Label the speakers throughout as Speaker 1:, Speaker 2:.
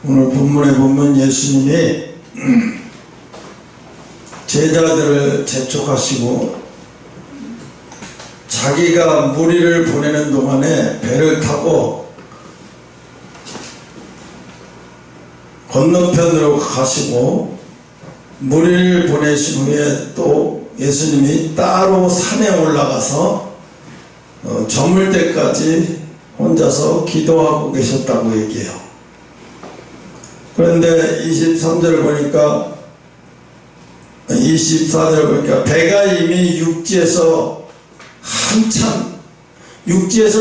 Speaker 1: 오늘 본문에 보면 예수님이 제자들을 재촉하시고 자기가 무리를 보내는 동안에 배를 타고 건너편으로 가시고 무리를 보내신 후에 또 예수님이 따로 산에 올라가서 저물 때까지 혼자서 기도하고 계셨다고 얘기해요. 그런데 23절 보니까 24절 보니까 배가 이미 육지에서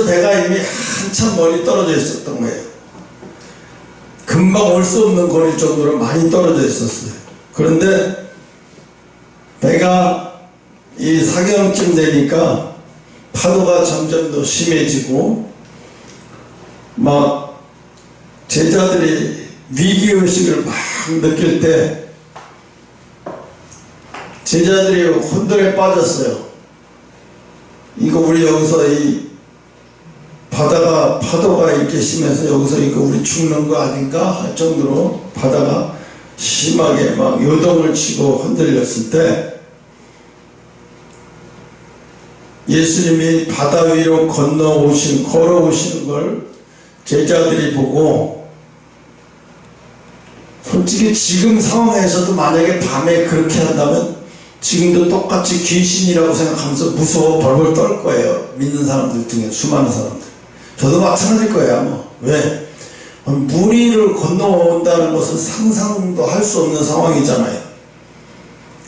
Speaker 1: 배가 이미 한참 멀리 떨어져 있었던 거예요. 금방 올 수 없는 거리일 정도로 많이 떨어져 있었어요. 그런데 배가 이 사경쯤 되니까 파도가 점점 더 심해지고 막 제자들이 위기의식을 막 느낄 때 제자들이 혼돈에 빠졌어요. 이거 우리 여기서 이 파도가 이렇게 심해서 여기서 이거 우리 죽는 거 아닌가 할 정도로 바다가 심하게 막 요동을 치고 흔들렸을 때 예수님이 바다 위로 걸어오시는 걸 제자들이 보고, 솔직히 지금 상황에서도 만약에 밤에 그렇게 한다면 지금도 똑같이 귀신이라고 생각하면서 무서워 벌벌 떨 거예요. 믿는 사람들 중에 수많은 사람들. 저도 마찬가지일 거예요. 아마. 왜? 무리를 건너온다는 것은 상상도 할 수 없는 상황이잖아요.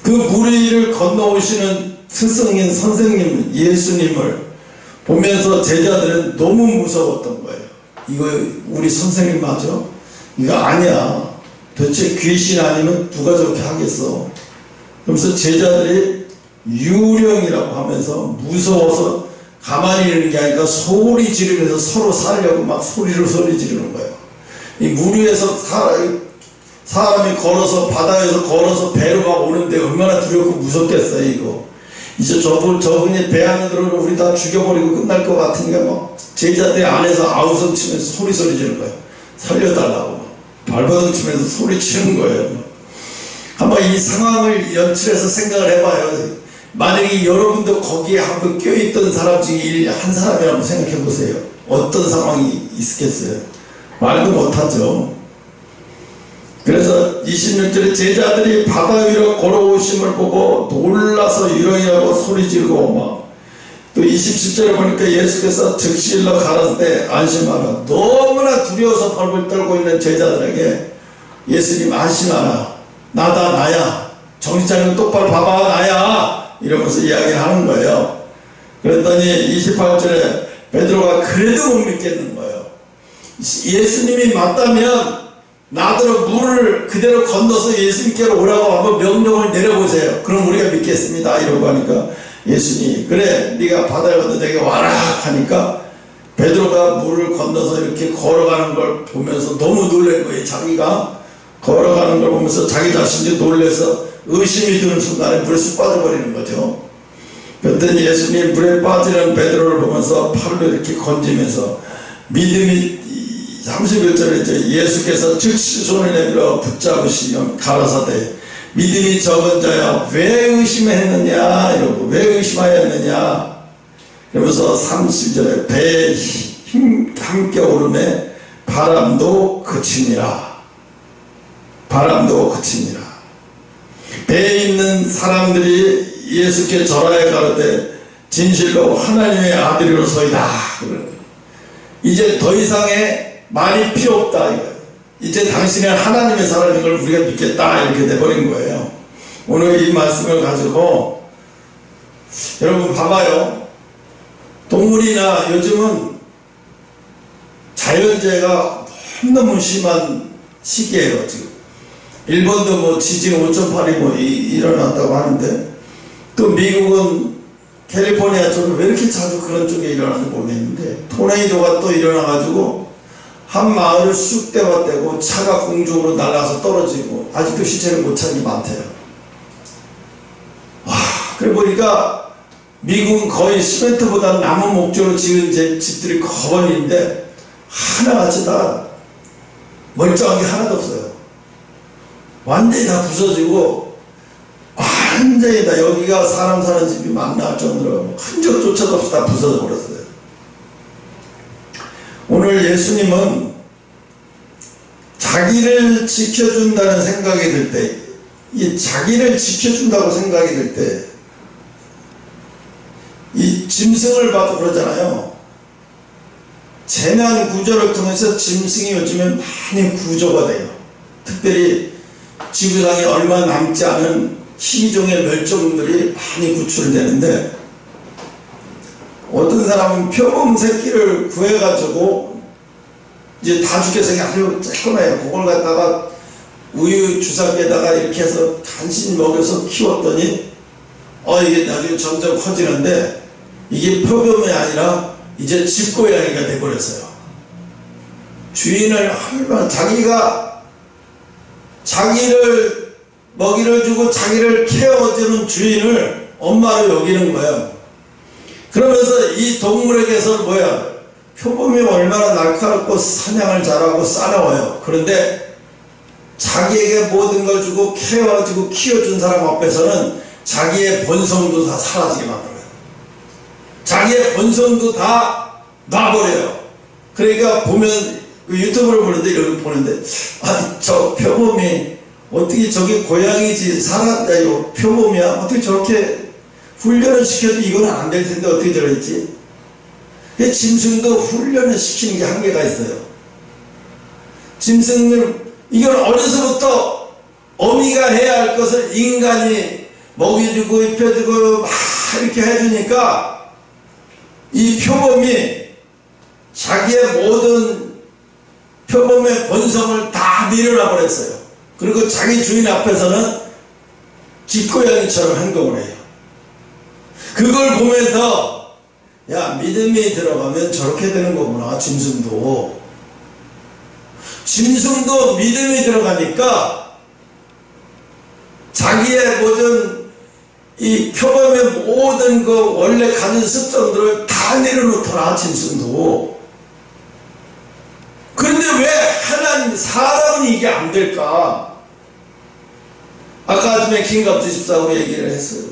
Speaker 1: 그 무리를 건너오시는 스승인 선생님 예수님을 보면서 제자들은 너무 무서웠던 거예요. 이거 우리 선생님 맞아? 이거 아니야. 도대체 귀신 아니면 누가 저렇게 하겠어? 그러면서 제자들이 유령이라고 하면서 무서워서 가만히 있는 게 아니라 소리 지르면서 서로 살려고 막 소리 지르는 거예요. 이 물 위에서 사람이 걸어서 바다에서 걸어서 배로 막 오는데 얼마나 두렵고 무섭겠어요. 이거 이제 저분이 배 안에 들어오면 우리 다 죽여버리고 끝날 것 같으니까 막 제자들 안에서 아우성 치면서 소리 지르는 거예요. 살려달라고 발버둥 치면서 소리 치는 거예요. 한번 이 상황을 연출해서 생각을 해봐요. 만약에 여러분도 거기에 한번 껴있던 사람 중에 한 사람이라고 생각해 보세요. 어떤 상황이 있겠어요? 말도 못하죠. 그래서 26절에 제자들이 바다 위로 걸어오심을 보고 놀라서 유령이라고 소리 지르고 막, 또 27절에 보니까 예수께서 즉시 일러 가라사대 안심하라. 너무나 두려워서 벌벌 떨고 있는 제자들에게 예수님 안심하라. 나다 나야. 정신 차리고 똑바로 봐봐 나야. 이러면서 이야기를 하는 거예요. 그랬더니 28절에 베드로가 그래도 못 믿겠는 거예요. 예수님이 맞다면 나더러 물을 그대로 건너서 예수님께로 오라고 한번 명령을 내려보세요. 그럼 우리가 믿겠습니다. 이러고 하니까 예수님이 그래 네가 바다에 건너 내게 와라 하니까 베드로가 물을 건너서 이렇게 걸어가는 걸 보면서 너무 놀란 거예요. 자기가 걸어가는 걸 보면서 자기 자신이 놀래서 의심이 드는 순간에 물에 쑥 빠져버리는 거죠. 그랬더니 예수님 물에 빠지는 베드로를 보면서 팔을 이렇게 건지면서 믿음이 31절에 이제 예수께서 즉시 손을 내밀어 붙잡으시며 가라사대 믿음이 적은 자야 왜 의심했느냐 이러고 왜 의심하였느냐 그러면서 30절에 배에 힘 함께 오름에 바람도 그치니라. 배에 있는 사람들이 예수께 절하여 가로되 진실로 하나님의 아들이로소이다. 이제 더 이상의 말이 필요 없다. 이제 당신은 하나님의 사람인 걸 우리가 믿겠다. 이렇게 돼버린 거예요. 오늘 이 말씀을 가지고 여러분 봐봐요. 동물이나 요즘은 자연재해가 너무 심한 시기예요. 지금 일본도 뭐 지진 5.8이 뭐 일어났다고 하는데, 또 미국은 캘리포니아 쪽은 왜 이렇게 자주 그런 쪽에 일어나는지 모르겠는데 토네이도가 또 일어나가지고 한 마을을 쑥 떼고 차가 공중으로 날아가서 떨어지고 아직도 시체를 못 찾는 게 많대요. 와, 그래 보니까 미국은 거의 시멘트보다 나무 목조로 지은 집들이 거번인데 하나같이 다 멀쩡한 게 하나도 없어요. 완전히 다 부서지고 완전히 다 여기가 사람 사는 집이 만날 정도로 흔적조차도 없이 다 부서져 버렸어요. 오늘 예수님은 자기를 지켜준다는 생각이 들 때, 이 자기를 지켜준다고 생각이 들 때, 이 짐승을 봐도 그러잖아요. 재난 구조를 통해서 짐승이 요즘에 많이 구조가 돼요. 특별히 지구상에 얼마 남지 않은 희귀종의 멸종들이 많이 구출되는데, 어떤 사람은 표범 새끼를 구해가지고 이제 다 죽여서 아주 쬐끔해요. 그걸 갖다가 우유 주사기에다가 이렇게 해서 간신히 먹여서 키웠더니 이게 나중에 점점 커지는데, 이게 표범이 아니라 이제 집고양이가 돼버렸어요. 주인을 얼마나 자기가 자기를 먹이를 주고 자기를 케어해주는 주인을 엄마로 여기는 거예요. 그러면서 이 동물에게서 표범이 얼마나 날카롭고 사냥을 잘하고 싸나워요. 그런데 자기에게 모든 걸 주고 케어해주고 키워준 사람 앞에서는 자기의 본성도 다 사라지게 만들어요. 자기의 본성도 다 놔버려요. 그러니까 보면 유튜브를 보는데 이렇게 보는데, 저 표범이 어떻게 저게 고양이지 살았다요 표범이야 어떻게 저렇게 훈련을 시켜도 이거는 안 될 텐데 어떻게 저랬지? 짐승도 훈련을 시키는 게 한계가 있어요. 짐승은 이건 어려서부터 어미가 해야 할 것을 인간이 먹여주고 입혀주고 막 이렇게 해주니까 이 표범이 자기의 모든 표범의 본성을 다 밀어놔 버렸어요. 그리고 자기 주인 앞에서는 집고양이처럼 행동을 해요. 그걸 보면서 믿음이 들어가면 저렇게 되는 거구나. 짐승도 믿음이 들어가니까 자기의 모든 이 표범의 모든 그 원래 가진 습성들을 다 내려놓더라. 짐승도. 그런데 왜 사람은 이게 안 될까? 아까 아침에 김갑주 집사하고 얘기를 했어요.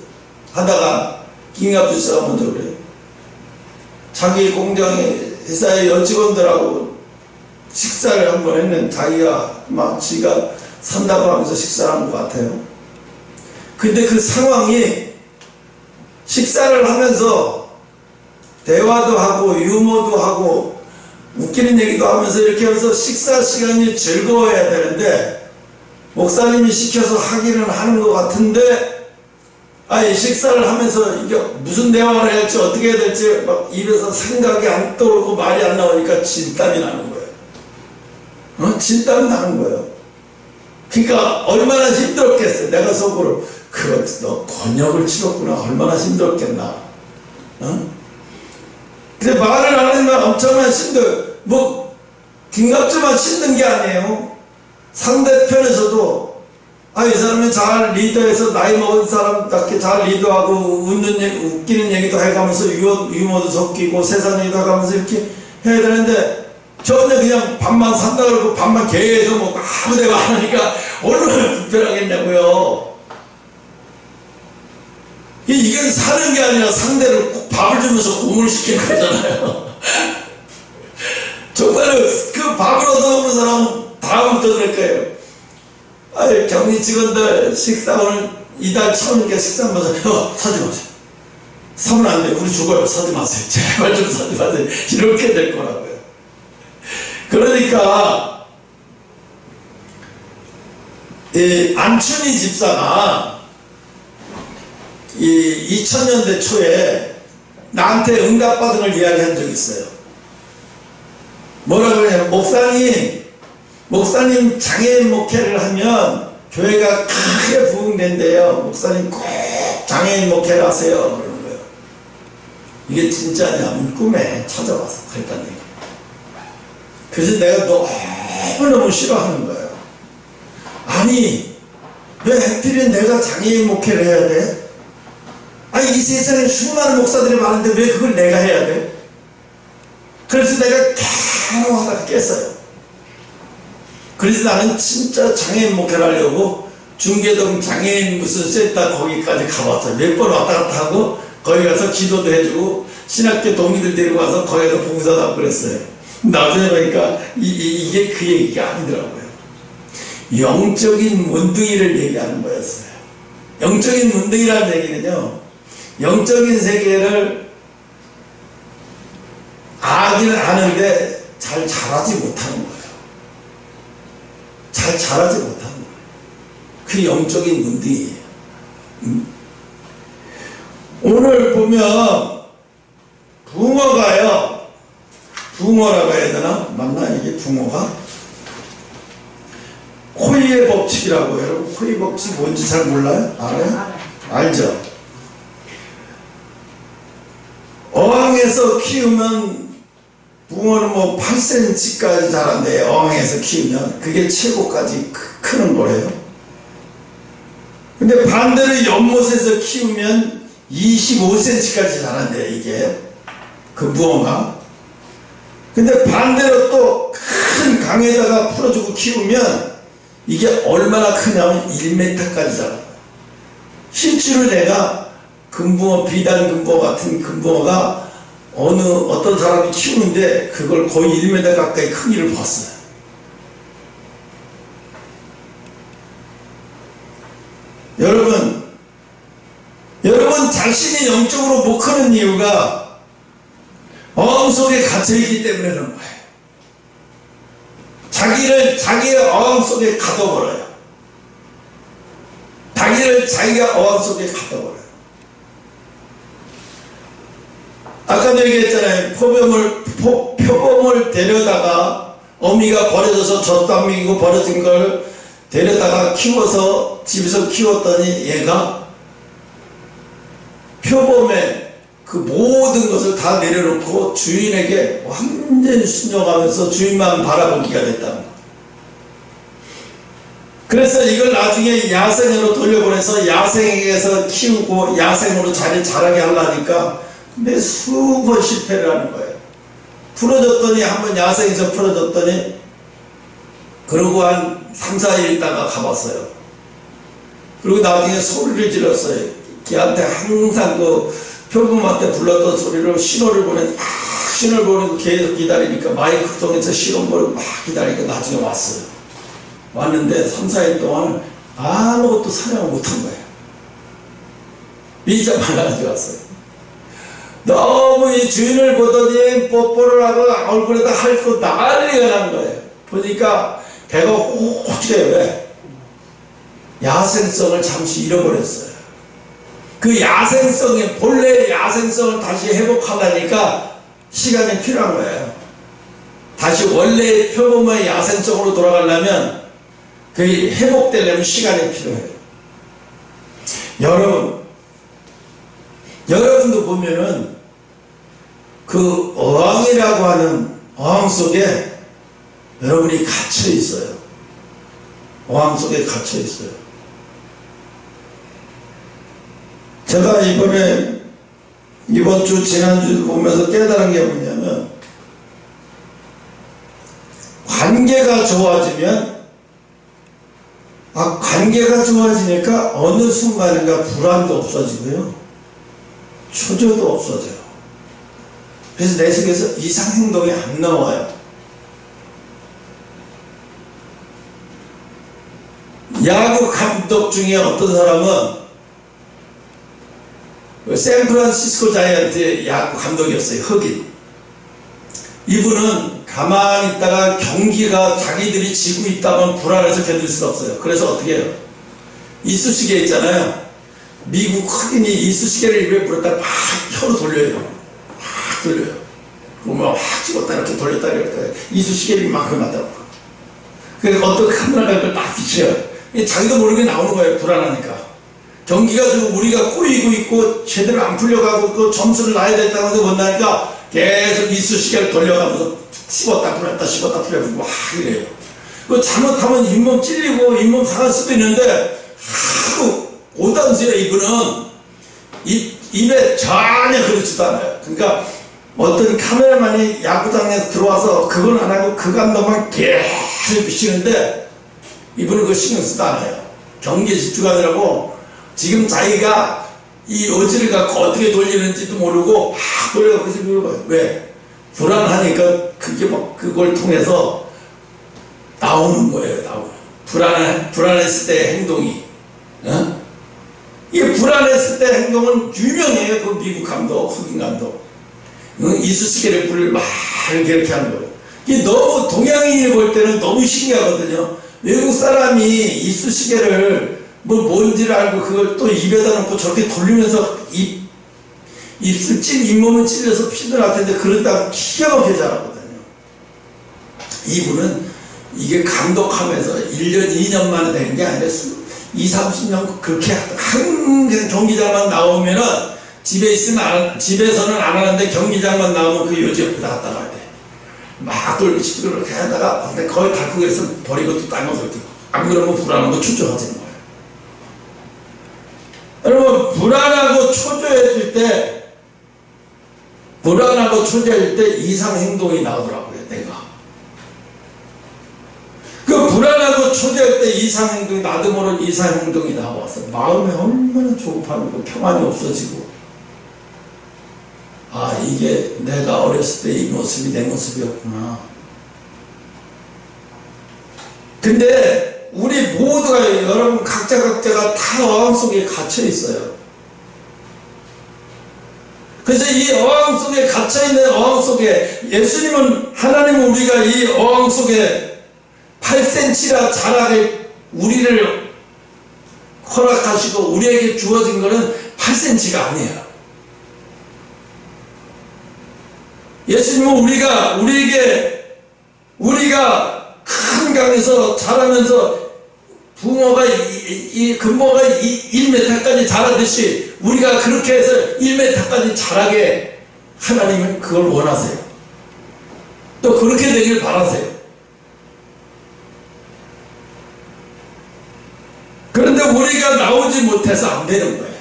Speaker 1: 하다가 김갑주 집사가 먼저 그래요. 자기 공장의 회사의 여직원들하고 식사를 한번 했는데 자기가 지가 산다고 하면서 식사를 한 것 같아요. 근데 그 상황이 식사를 하면서 대화도 하고 유머도 하고 웃기는 얘기도 하면서 이렇게 하면서 식사 시간이 즐거워야 되는데, 목사님이 시켜서 하기는 하는 것 같은데 식사를 하면서 이게 무슨 대화를 해야 할지 어떻게 해야 될지 막 입에서 생각이 안 떠오르고 말이 안 나오니까 진땀이 나는 거예요. 진땀이 나는 거예요. 그러니까 얼마나 힘들었겠어요. 내가 속으로 너 권역을 치렀구나. 얼마나 힘들었겠나. 근데 말을 안 하면 엄청난 힘들. 김갑주만 힘든 게 아니에요. 상대편에서도 이 사람은 잘 리더해서 나이 먹은 사람답게 잘 리더하고 웃기는 얘기도 해가면서 유머도 섞이고 세상 얘기도 해가면서 이렇게 해야 되는데, 전혀 그냥 밥만 산다 그러고 밥만 계속 먹고 아무 데가 안 하니까 얼마나 불편하겠냐고요. 이건 사는 게 아니라 상대를 꼭 밥을 주면서 공을 시키는 거잖아요. 정말 그 밥을 얻어먹는 사람은 다음부터 그럴 거예요. 경리 직원들 식사 오늘 이달 처음이니까 식사 한번 사지 마세요. 사면 안 돼요. 우리 죽어요. 사지 마세요. 제발 좀 사지 마세요. 이렇게 될 거라고요. 그러니까 안춘희 집사가 2000년대 초에 나한테 응답받은 걸 이야기한 적이 있어요. 뭐라고 그러냐면, 목사님 장애인 목회를 하면 교회가 크게 부흥된대요. 목사님 꼭 장애인 목회를 하세요. 그러는 거예요. 이게 진짜냐? 꿈에 찾아와서 그랬다는 얘기예요. 그래서 내가 너무너무 싫어하는 거예요. 아니, 왜 하필이면 내가 장애인 목회를 해야 돼? 이 세상에 수많은 목사들이 많은데 왜 그걸 내가 해야 돼? 그래서 내가 계속 하다가 깼어요. 그래서 나는 진짜 장애인 목회를 하려고 중계동 장애인 무슨 센터 거기까지 가봤어요. 몇 번 왔다 갔다 하고 거기 가서 기도도 해주고 신학교 동기들 데리고 가서 거기서 봉사도 하고 그랬어요. 나중에 보니까 이게 그 얘기가 아니더라고요. 영적인 문둥이를 얘기하는 거였어요. 영적인 문둥이라는 얘기는요, 영적인 세계를 아기는 아는데 잘 자라지 못하는 거예요. 잘 자라지 못하는 거예요. 그 영적인 문둥이에요. 오늘 보면 붕어가요, 붕어라고 해야 되나? 맞나 이게 붕어가? 코이의 법칙이라고 해요. 코이 법칙 뭔지 잘 몰라요? 알아요? 알죠? 어항에서 키우면 붕어는 뭐 8cm까지 자란대. 어항에서 키우면 그게 최고까지 크는 거래요. 근데 반대로 연못에서 키우면 25cm까지 자란대, 이게 그 붕어가. 근데 반대로 또 큰 강에다가 풀어주고 키우면 이게 얼마나 크냐면 1m까지 자라요. 실제로 내가 금붕어, 비단 금붕어 같은 금붕어가 어떤 사람이 키우는데 그걸 거의 1m 가까이 크기를 봤어요. 여러분 자신이 영적으로 못 크는 이유가 어항 속에 갇혀있기 때문에 그런 거예요. 자기의 어항 속에 가둬버려요. 자기가 어항 속에 가둬버려요. 아까도 얘기했잖아요. 표범을 데려다가 어미가 버려져서 젖도 안 먹이고 버려진 걸 데려다가 키워서 집에서 키웠더니 얘가 표범의 그 모든 것을 다 내려놓고 주인에게 완전히 순종하면서 주인만 바라보기가 됐다는 거예요. 그래서 이걸 나중에 야생으로 돌려보내서 야생에서 키우고 야생으로 자라게 하려니까 근데 수번 실패를 하는 거예요. 풀어줬더니 한번 야생에서 풀어줬더니 그러고 한 3, 4일 있다가 가봤어요. 그리고 나중에 소리를 질렀어요. 걔한테 항상 그 표범한테 불렀던 소리로 신호를 보내고 계속 기다리니까 마이크 통해서 신호 보내고 막 기다리니까 나중에 왔어요. 왔는데 3, 4일 동안 아무것도 사냥을 못한 거예요. 믿자마자 왔어요. 너무 이 주인을 보더니 뽀뽀를 하고 얼굴에다 핥고 난리가 난 거예요. 보니까 배가 호호해요. 왜? 야생성을 잠시 잃어버렸어요. 그 본래의 야생성을 다시 회복하려니까 시간이 필요한 거예요. 다시 원래의 표범의 야생성으로 돌아가려면 그 회복되려면 시간이 필요해요. 여러분도 보면은 그 어항이라고 하는 어항 속에 여러분이 갇혀 있어요. 어항 속에 갇혀 있어요. 제가 이번 주 지난주 보면서 깨달은 게 뭐냐면 관계가 좋아지니까 어느 순간인가 불안도 없어지고요, 초조도 없어져요. 그래서 내 속에서 이상 행동이 안 나와요. 야구 감독 중에 어떤 사람은 샌프란시스코 자이언트의 야구 감독이었어요. 흑인. 이분은 가만히 있다가 경기가 자기들이 지고 있다면 불안해서 견딜 수가 없어요. 그래서 어떻게 해요? 이쑤시개 있잖아요. 미국 흑인이 이쑤시개를 입에 불었다가 막 혀로 돌려요. 막 돌려요. 그러면 확 집었다 이렇게 돌렸다 이렇게 이쑤시개를 이만큼 하다고. 그래서 어떤 카메라가 그걸 딱 비춰요. 자기도 모르게 나오는 거예요. 불안하니까. 경기가 좀 우리가 꼬이고 있고 제대로 안 풀려가고 그 점수를 놔야 된다고 해서 못 나니까 계속 이쑤시개를 돌려가면서 씹었다 풀렸다 씹었다 풀렸다 막 이래요. 그 잘못하면 잇몸 찔리고 잇몸 상할 수도 있는데 하고 오단수에 이분은 입에 전혀 그렇지도 않아요. 그러니까 어떤 카메라만이 야구장에서 들어와서 그건 안 하고 그 감독만 계속 비치는데 이분은 그거 신경 쓰도 않아요. 경기에 집중하느라고 지금 자기가 이 어지를 갖고 어떻게 돌리는지도 모르고 막 돌려갖고 있는 거예요. 왜? 불안하니까 그게 막 그걸 통해서 나오는 거예요. 불안했을 때 행동이. 어? 이게 불안했을 때 행동은 유명해요. 그 미국 감독, 흑인 감독. 이쑤시개를 불을 막 이렇게 하는 거예요. 이게 너무 동양인이 볼 때는 너무 신기하거든요. 외국 사람이 이쑤시개를 뭔지를 알고 그걸 또 입에다 놓고 저렇게 돌리면서 입술 잇몸을 찔려서 피도 날 텐데 그런다고 기가 막히게 잘하거든요. 이분은 이게 감독하면서 1년, 2년 만에 되는 게 아니라 20, 30년 그렇게 항상 경기장만 나오면은 집에서는 안 하는데 경기장만 나오면 그 요지 옆에 다 따라가야 돼. 막 돌리고 그렇게 하다가 거의 달국에서 버리고 또 딴 것을 뛰고 안 그러면 불안한 거 초조해지는 거예요. 여러분 불안하고 초조해질 때 이상 행동이 나오더라고요. 내가 그 불안하고 초조할 때 이상 행동이 나도 모르는 이상 행동이 나와서 마음에 얼마나 조급하고 평안이 없어지고 아 이게 내가 어렸을 때 이 모습이 내 모습이었구나. 근데 우리 모두가 여러분 각자가 다 어항 속에 갇혀 있어요. 그래서 이 어항 속에 갇혀있는 어항 속에 예수님은 하나님은 우리가 이 어항 속에 8cm라 자라게 우리를 허락하시고 우리에게 주어진 것은 8cm가 아니에요. 예수님은 우리가 큰 강에서 자라면서 붕어가 금붕어가 1m까지 자라듯이 우리가 그렇게 해서 1m까지 자라게 하나님은 그걸 원하세요. 또 그렇게 되길 바라세요. 그런데 우리가 나오지 못해서 안 되는 거예요.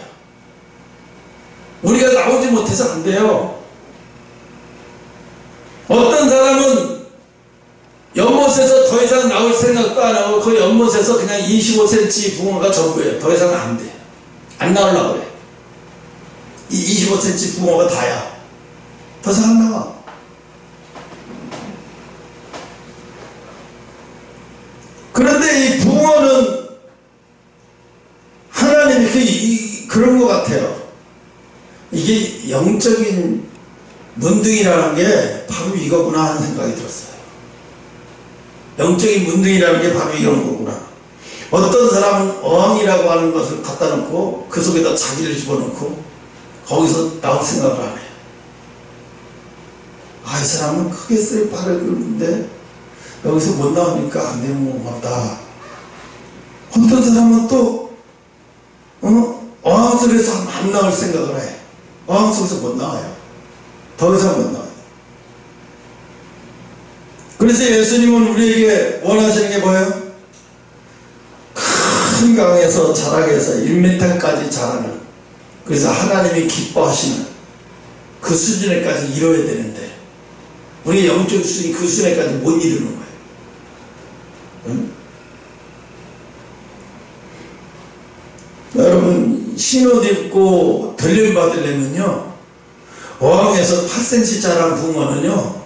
Speaker 1: 우리가 나오지 못해서 안 돼요. 어떤 사람은 연못에서 더 이상 나올 생각도 안 하고 그 연못에서 그냥 25cm 붕어가 전부예요. 더 이상 안 돼. 안 나오려고 그래. 이 25cm 붕어가 다야. 더 이상 안 나와. 그런데 이 붕어는 하나님이 그런 것 같아요. 이게 영적인 문둥이라는 게 바로 이거구나 하는 생각이 들었어요. 영적인 문둥이라는 게 바로 이런 거구나. 어떤 사람은 어항이라고 하는 것을 갖다 놓고 그 속에다 자기를 집어넣고 거기서 나올 생각을 안 해요. 아, 이 사람은 크게 쓸 발을 긁는데 여기서 못 나오니까 안 되는 것 같다. 어떤 사람은 또 어항 속에서 안 나올 생각을 해. 어항 속에서 못 나와요. 더 이상 못 나와요. 그래서 예수님은 우리에게 원하시는 게 뭐예요? 큰 강에서 자라게 해서 1m까지 자라는, 그래서 하나님이 기뻐하시는 그 수준에까지 이뤄야 되는데 우리 영적 수준이 그 수준에까지 못 이루는 거예요. 응? 여러분 신옷 입고 들림 받으려면요 어항에서 8cm 자란 붕어는요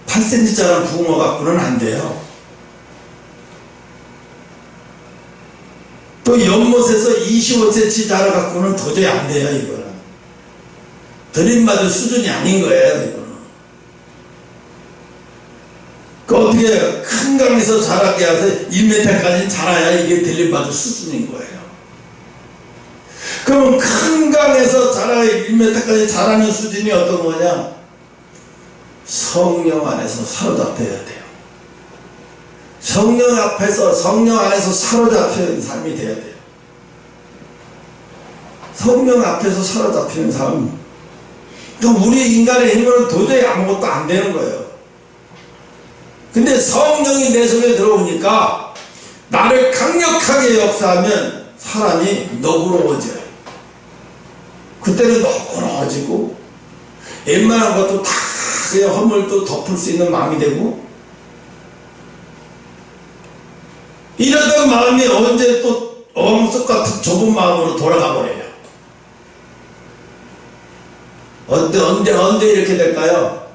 Speaker 1: 8cm 자란 붕어 갖고는 안 돼요. 또 연못에서 25cm 자라 갖고는 도저히 안 돼요. 이거는 들림받을 수준이 아닌 거예요. 이거는 그 어떻게 큰 강에서 자라게 해서 1m까지 자라야 이게 들림받을 수준인 거예요. 그럼 큰 강에서 자라게 1m까지 자라는 수준이 어떤 거냐? 성령 안에서 사로잡혀야 돼요. 성령 안에서 사로잡히는 삶이 돼야 돼요. 성령 앞에서 사로잡히는 삶. 우리 인간의 힘으로는 도저히 아무것도 안 되는 거예요. 근데 성령이 내 속에 들어오니까 나를 강력하게 역사하면 사람이 너그러워져요. 그때는 너그러워지고 웬만한 것도 다 그냥 허물도 덮을 수 있는 마음이 되고, 이러던 마음이 언제 또 어항석 같은 좁은 마음으로 돌아가 버려요. 언제 이렇게 될까요?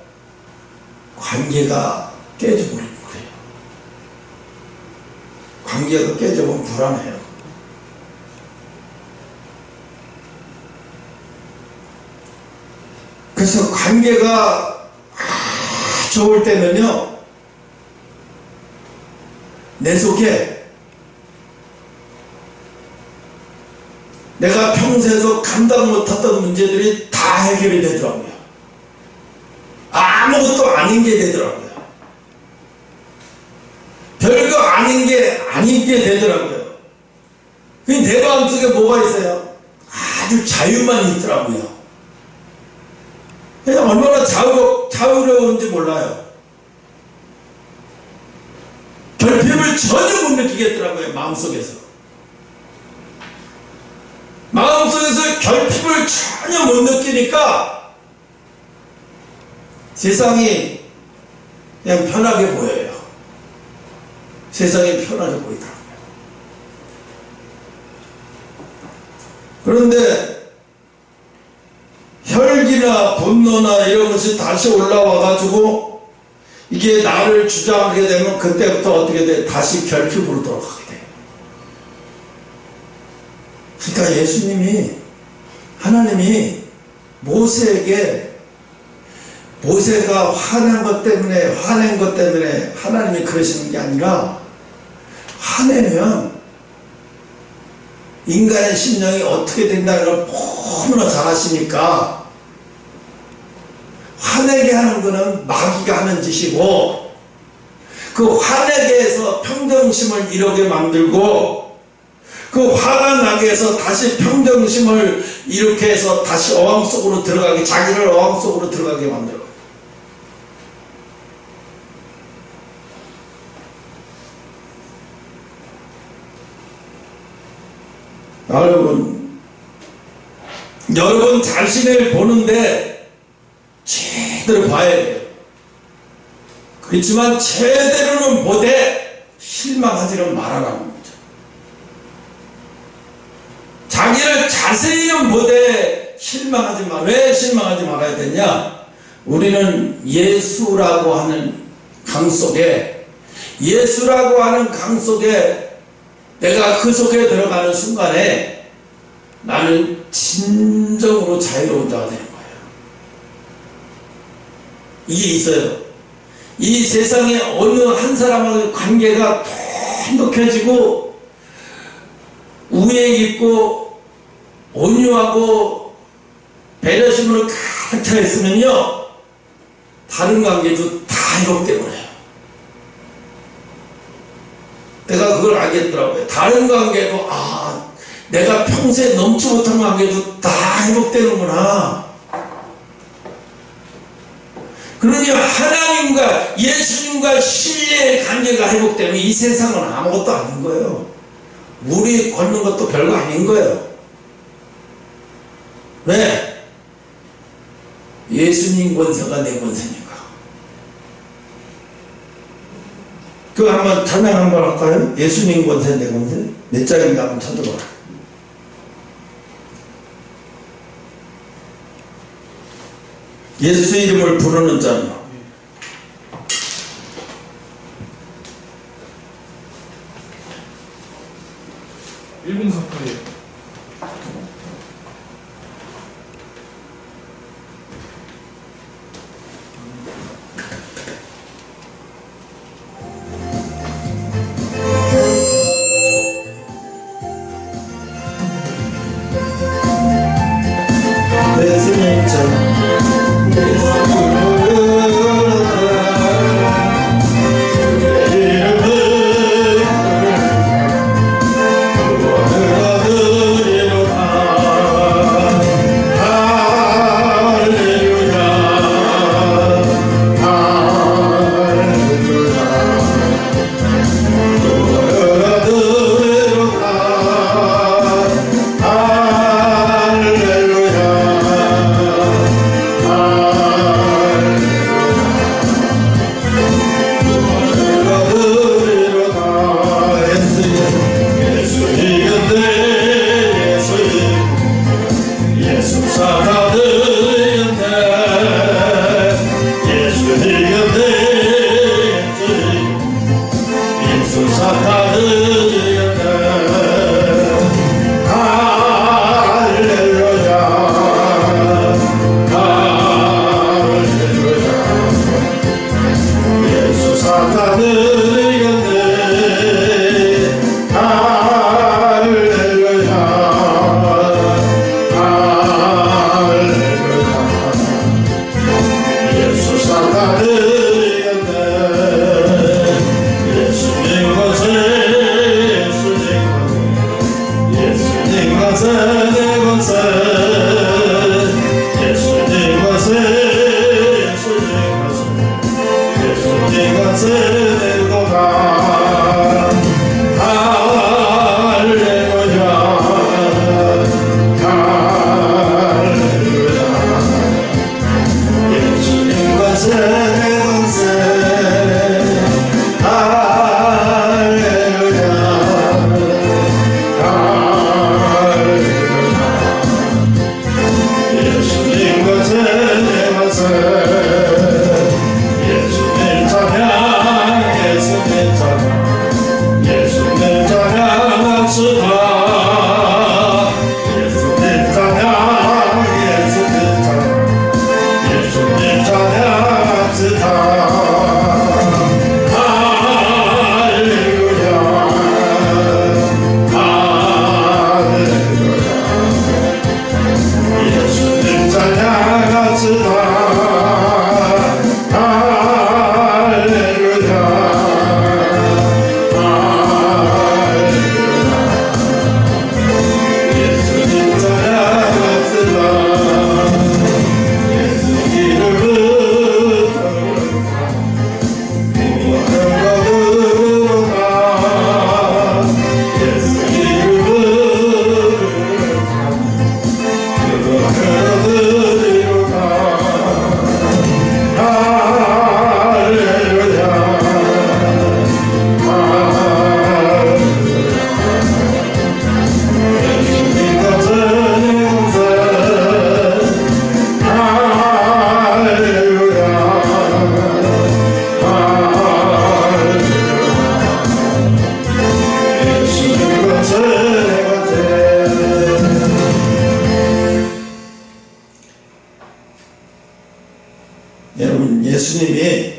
Speaker 1: 관계가 깨져버리는 거예요. 관계가 깨져버리면 불안해요. 그래서 관계가 좋을 때는요, 내 속에 내가 평소에도 감당 못했던 문제들이 다 해결이 되더라고요. 아무것도 아닌 게 되더라고요. 별거 아닌 게 되더라고요. 내 마음속에 뭐가 있어요? 아주 자유만 있더라고요. 그냥 얼마나 자유로운지 몰라요. 결핍을 전혀 못 느끼겠더라고요. 마음속에서 결핍을 전혀 못 느끼니까 세상이 그냥 편하게 보여요. 세상이 편하게 보이더라고요. 그런데 혈기나 분노나 이런 것이 다시 올라와 가지고 이게 나를 주장하게 되면 그때부터 어떻게 돼? 다시 결핍으로 돌아가게 돼요. 그러니까 하나님이 모세가 화낸 것 때문에 하나님이 그러시는 게 아니라, 화내면 인간의 심령이 어떻게 된다는 걸 너무나 잘 아시니까, 화내게 하는 것은 마귀가 하는 짓이고, 그 화내게 해서 평정심을 이루게 만들고, 그 화가 나게 해서 다시 평정심을 이렇게 해서 다시 어항 속으로 들어가게, 자기를 어항 속으로 들어가게 만들어. 여러분 자신을 보는데 제대로 봐야 돼요. 그렇지만 제대로는 보되 실망하지는 말아라는 거죠. 자기를 자세히는 보되 실망하지 마. 왜 실망하지 말아야 되냐? 우리는 예수라고 하는 강 속에 내가 그 속에 들어가는 순간에 나는 진정으로 자유로운 자가 되는 거예요. 이게 있어요. 이 세상에 어느 한 사람하고의 관계가 돈독해지고 우애 있고 온유하고 배려심으로 가득 차 있으면요, 다른 관계도 다 회복돼 버려요. 내가 그걸 알겠더라고요. 다른 관계도 내가 평소에 넘지 못한 관계도 다 회복되는구나. 그러니 하나님과 예수님과 신뢰의 관계가 회복되면 이 세상은 아무것도 아닌 거예요. 물이 걷는 것도 별거 아닌 거예요. 왜? 예수님 권세가 내 권세니까. 그거 한번 찬양 한번 할까요? 예수님 권세 내 권세? 몇 장인가 한번 찾아봐라. 예수 이름을 부르는 자는
Speaker 2: 1분 선포예요.
Speaker 1: 예수님 참 예수 것을 도다 할렐루야 할렐루야 예수님 것을 것을 할렐루야 할렐루야 예수님 것을 것을 예수님 찬양 예수님 찬양 예수님 찬양합시다 예수님 찬양 예수님 찬양 예수님 찬양합시다 할렐루야 할렐루야 예수님 찬양합시다 할렐루야 할렐루야 예수님 찬양합시다 예수 이름을 부르다 예수 이름을 부르다 할렐루야 예수님 것을 것을 할렐루야 예수님 것을 것을 여러분 예수님이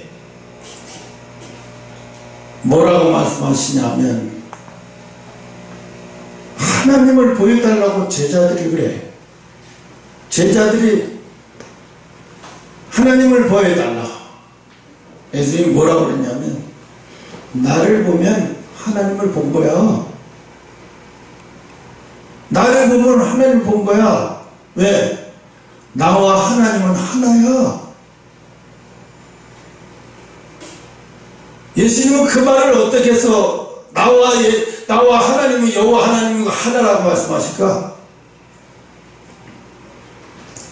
Speaker 1: 뭐라고 말씀하시냐면 하나님을 보여달라고 제자들이 그래. 제자들이 하나님을 보여달라. 예수님이 뭐라고 그랬냐면 나를 보면 하나님을 본 거야. 나를 보면 하나님을 본 거야. 왜? 나와 하나님은 하나야. 예수님은 그 말을 어떻게 해서 나와 하나님이 여호와 하나님과 하나라고 말씀하실까?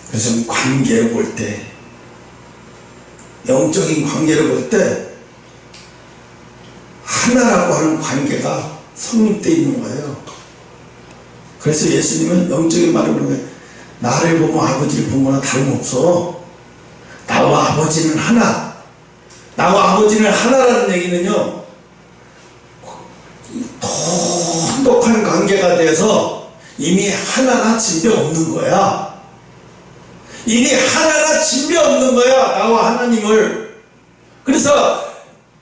Speaker 1: 그래서 관계를 볼 때, 영적인 관계를 볼 때 하나라고 하는 관계가 성립되어 있는 거예요. 그래서 예수님은 영적인 말을 보는 거예요. 나를 보고 아버지를 본 거나 다름없어. 나와 아버지는 하나. 나와 아버지는 하나라는 얘기는요, 돈독한 관계가 돼서 이미 하나나 진배 없는 거야. 이미 하나나 진배 없는 거야, 나와 하나님을. 그래서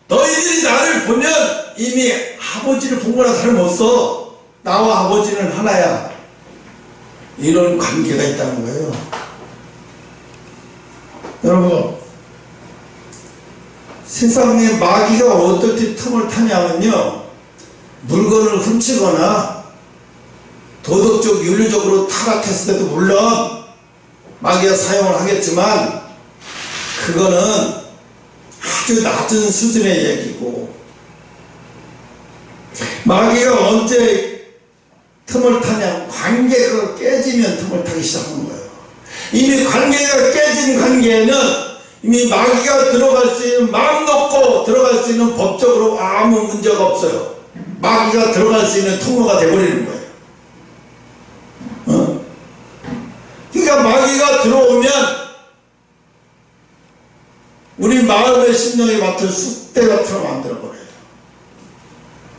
Speaker 1: 너희들이 나를 보면 이미 아버지를 본 거나 다름없어. 나와 아버지는 하나야. 이런 관계가 있다는 거예요. 여러분, 세상에 마귀가 어떻게 틈을 타냐면요, 물건을 훔치거나 도덕적 윤리적으로 타락했을 때도 물론 마귀가 사용을 하겠지만 그거는 아주 낮은 수준의 얘기고, 마귀가 언제 틈을 타냐, 관계가 깨지면 틈을 타기 시작하는 거예요. 이미 관계가 깨진 관계에는 이미 마귀가 들어갈 수 있는, 마음 놓고 들어갈 수 있는 법적으로 아무 문제가 없어요. 마귀가 들어갈 수 있는 통로가 돼버리는 거예요. 그러니까 마귀가 들어오면 우리 마음의 심령의 밭을 쑥대밭으로 만들어버려요.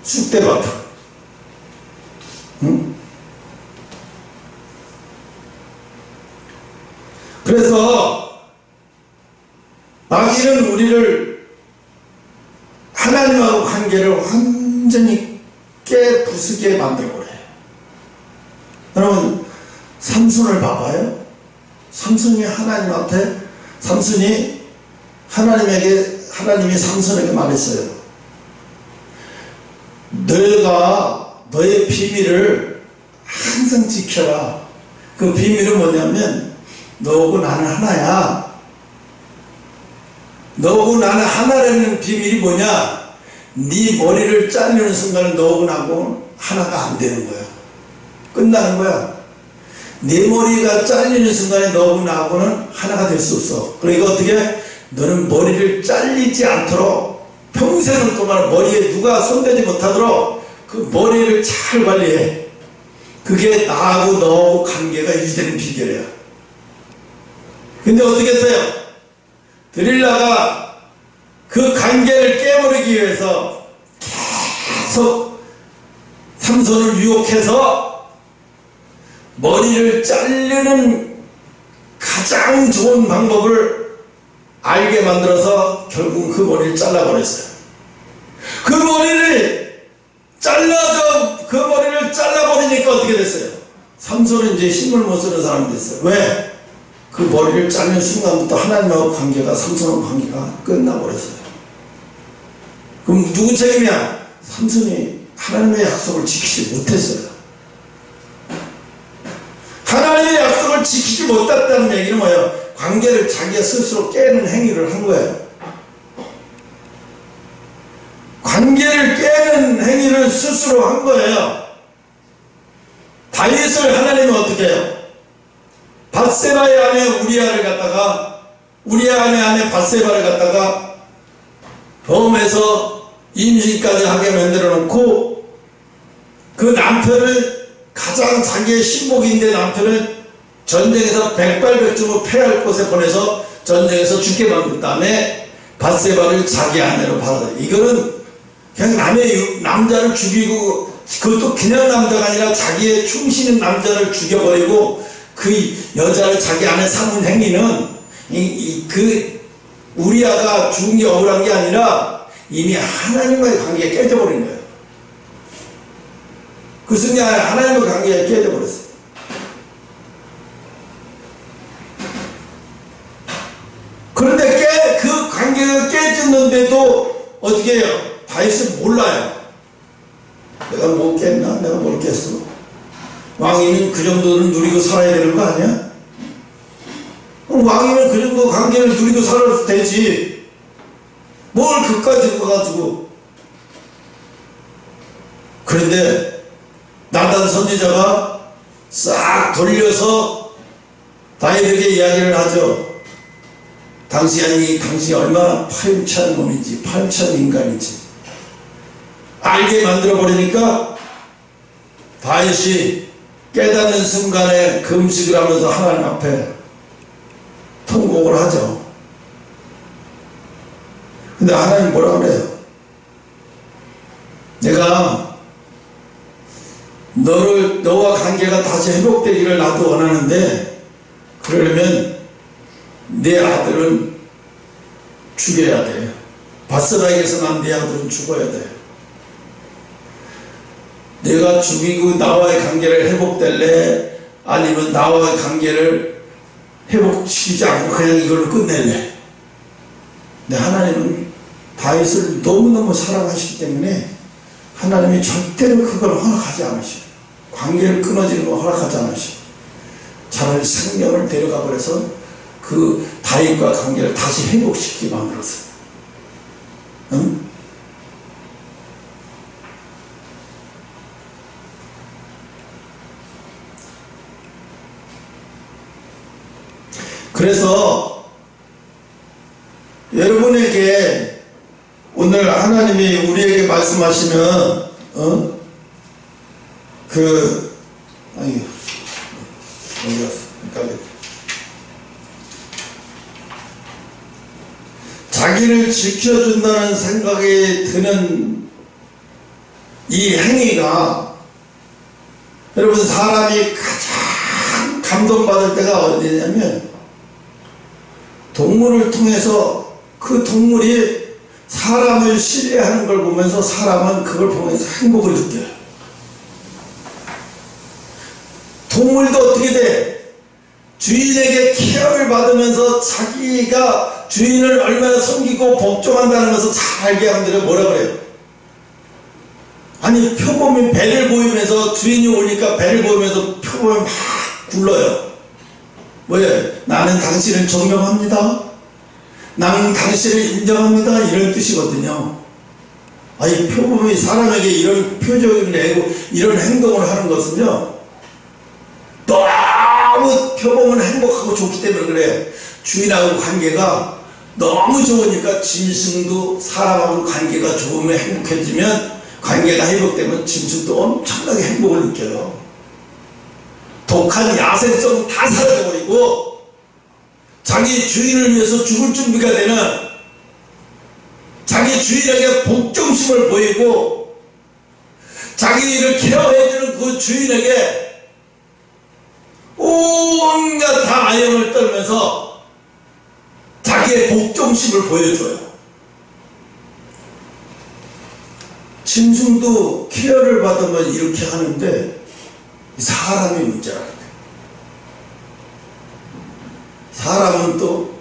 Speaker 1: 쑥대밭으로. 그래서 마귀는 우리를 하나님하고 관계를 완전히 깨부수게 만들어버려요. 여러분, 삼손을 봐봐요. 삼손이 하나님한테, 삼손이 하나님이 삼손에게 말했어요. 너가 너의 비밀을 항상 지켜라. 그 비밀은 뭐냐면 너하고 나는 하나야. 너하고 나는 하나라는 비밀이 뭐냐? 네 머리를 자르는 순간에 너하고 나하고 하나가 안 되는 거야. 끝나는 거야. 네 머리가 잘리는 순간에 너하고 나하고는 하나가 될 수 없어. 그러니까 어떻게? 너는 머리를 잘리지 않도록 평생 동안 머리에 누가 손대지 못하도록 그 머리를 잘 관리해. 그게 나하고 너하고 관계가 유지되는 비결이야. 근데 어떻게 했어요? 드릴라가 그 관계를 깨버리기 위해서 계속 삼손을 유혹해서 머리를 자르는 가장 좋은 방법을 알게 만들어서 결국 그 머리를 잘라버렸어요. 그 머리를 잘라버리니까 어떻게 됐어요? 삼손은 이제 힘을 못 쓰는 사람이 됐어요. 왜? 그 머리를 자르는 순간부터 하나님하고 관계가, 삼손하고 관계가 끝나버렸어요. 그럼 누구 책임이야? 삼손이 하나님의 약속을 지키지 못했어요. 하나님의 약속을 지키지 못했다는 얘기는 뭐예요? 관계를 자기가 스스로 깨는 행위를 한 거예요. 관계를 깨는 행위를 스스로 한 거예요. 다윗을 하나님은 어떻게 해요? 밧세바의 아내 우리아를 갖다가, 우리아의 아내 밧세바를 갖다가 범해서 임신까지 하게 만들어 놓고 그 남편을, 가장 자기의 신복인데 남편을 전쟁에서 백발백중으로 패할 곳에 보내서 전쟁에서 죽게 만든 다음에 밧세바를 자기 아내로 받아들여. 이거는 그냥 남자를 죽이고, 그것도 그냥 남자가 아니라 자기의 충신인 남자를 죽여버리고 그 여자를 자기 아내 삼은 행위는 그 우리아가 죽은 게 억울한 게 아니라 이미 하나님과의 관계가 깨져버린 거예요. 그 순간 하나님과 관계가 깨져버렸어요. 그런데 그 관계가 깨졌는데도 어떻게 해요? 다윗은 몰라요. 내가 뭐 깼나? 내가 뭘 깼어? 왕이면 그 정도는 누리고 살아야 되는 거 아니야? 왕이면 그 정도 관계를 누리고 살아도 되지. 뭘 그까지 가가지고. 그런데 나단 선지자가 싹 돌려서 다윗에게 이야기를 하죠. 당신이 얼마나 파렴치한 놈인지, 파렴치한 인간인지 알게 만들어버리니까 다윗이 깨닫는 순간에 금식을 하면서 하나님 앞에 통곡을 하죠. 근데 하나님 뭐라 그래요? 내가 너와 관계가 다시 회복되기를 나도 원하는데, 그러려면 내 아들은 죽여야 돼. 밧세바에게서 난 내 아들은 죽어야 돼. 내가 죽이고 나와의 관계를 회복될래? 아니면 나와의 관계를 회복시키지 않고 그냥 이걸로 끝낼래? 근데 하나님은 다윗을 너무너무 사랑하시기 때문에 하나님이 절대로 그걸 허락하지 않으시고, 관계를 끊어지는 걸 허락하지 않으시고, 차라리 생명을 데려가 버려서 그 다윗과 관계를 다시 회복시키게 만들었어요. 응? 그래서 여러분에게 오늘 하나님이 우리에게 말씀하시는 자기를 지켜준다는 생각이 드는 이 행위가, 여러분, 사람이 가장 감동받을 때가 어디냐면 동물을 통해서 그 동물이 사람을 신뢰하는 걸 보면서 사람은 그걸 보면서 행복을 느껴요. 동물도 어떻게 돼? 주인에게 케어를 받으면서 자기가 주인을 얼마나 섬기고 복종한다는 것을 잘 알게 하는 데는 뭐라 그래요? 아니, 표범이 배를 보이면서, 주인이 오니까 배를 보이면서 표범이 막 굴러요. 왜? 나는 당신을 존경합니다. 나는 당신을 인정합니다. 이런 뜻이거든요. 아니, 표범이 사람에게 이런 표정을 내고 이런 행동을 하는 것은요, 너무 표범은 행복하고 좋기 때문에 그래. 주인하고 관계가 너무 좋으니까 짐승도 사람하고 관계가 좋으면 행복해지면, 관계가 회복되면 짐승도 엄청나게 행복을 느껴요. 독한 야생성 다 사라져버리고 자기 주인을 위해서 죽을 준비가 되는, 자기 주인에게 복종심을 보이고 자기를 케어해주는 그 주인에게 온갖 다 아연을 떨면서 자기의 복종심을 보여줘요. 짐승도 케어를 받으면 이렇게 하는데 사람이 문제라는 거예요. 사람은 또,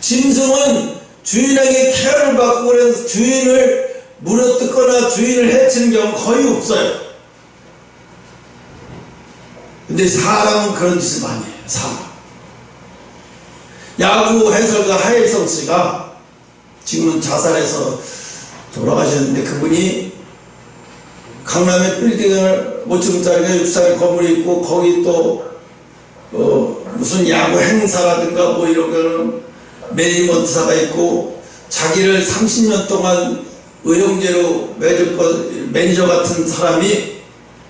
Speaker 1: 짐승은 주인에게 케어를 받고 그래서 주인을 물어뜯거나 주인을 해치는 경우는 거의 없어요. 근데 사람은 그런 짓을 많이 해요. 사람. 야구 해설가 하일성 씨가 지금은 자살해서 돌아가셨는데, 그분이 강남에 빌딩을 5층짜리가 6층짜리 건물이 있고 거기 또 무슨 야구 행사라든가 뭐 이런 거는 매니먼트사가 있고, 자기를 30년 동안 의용제로 매니저 같은 사람이,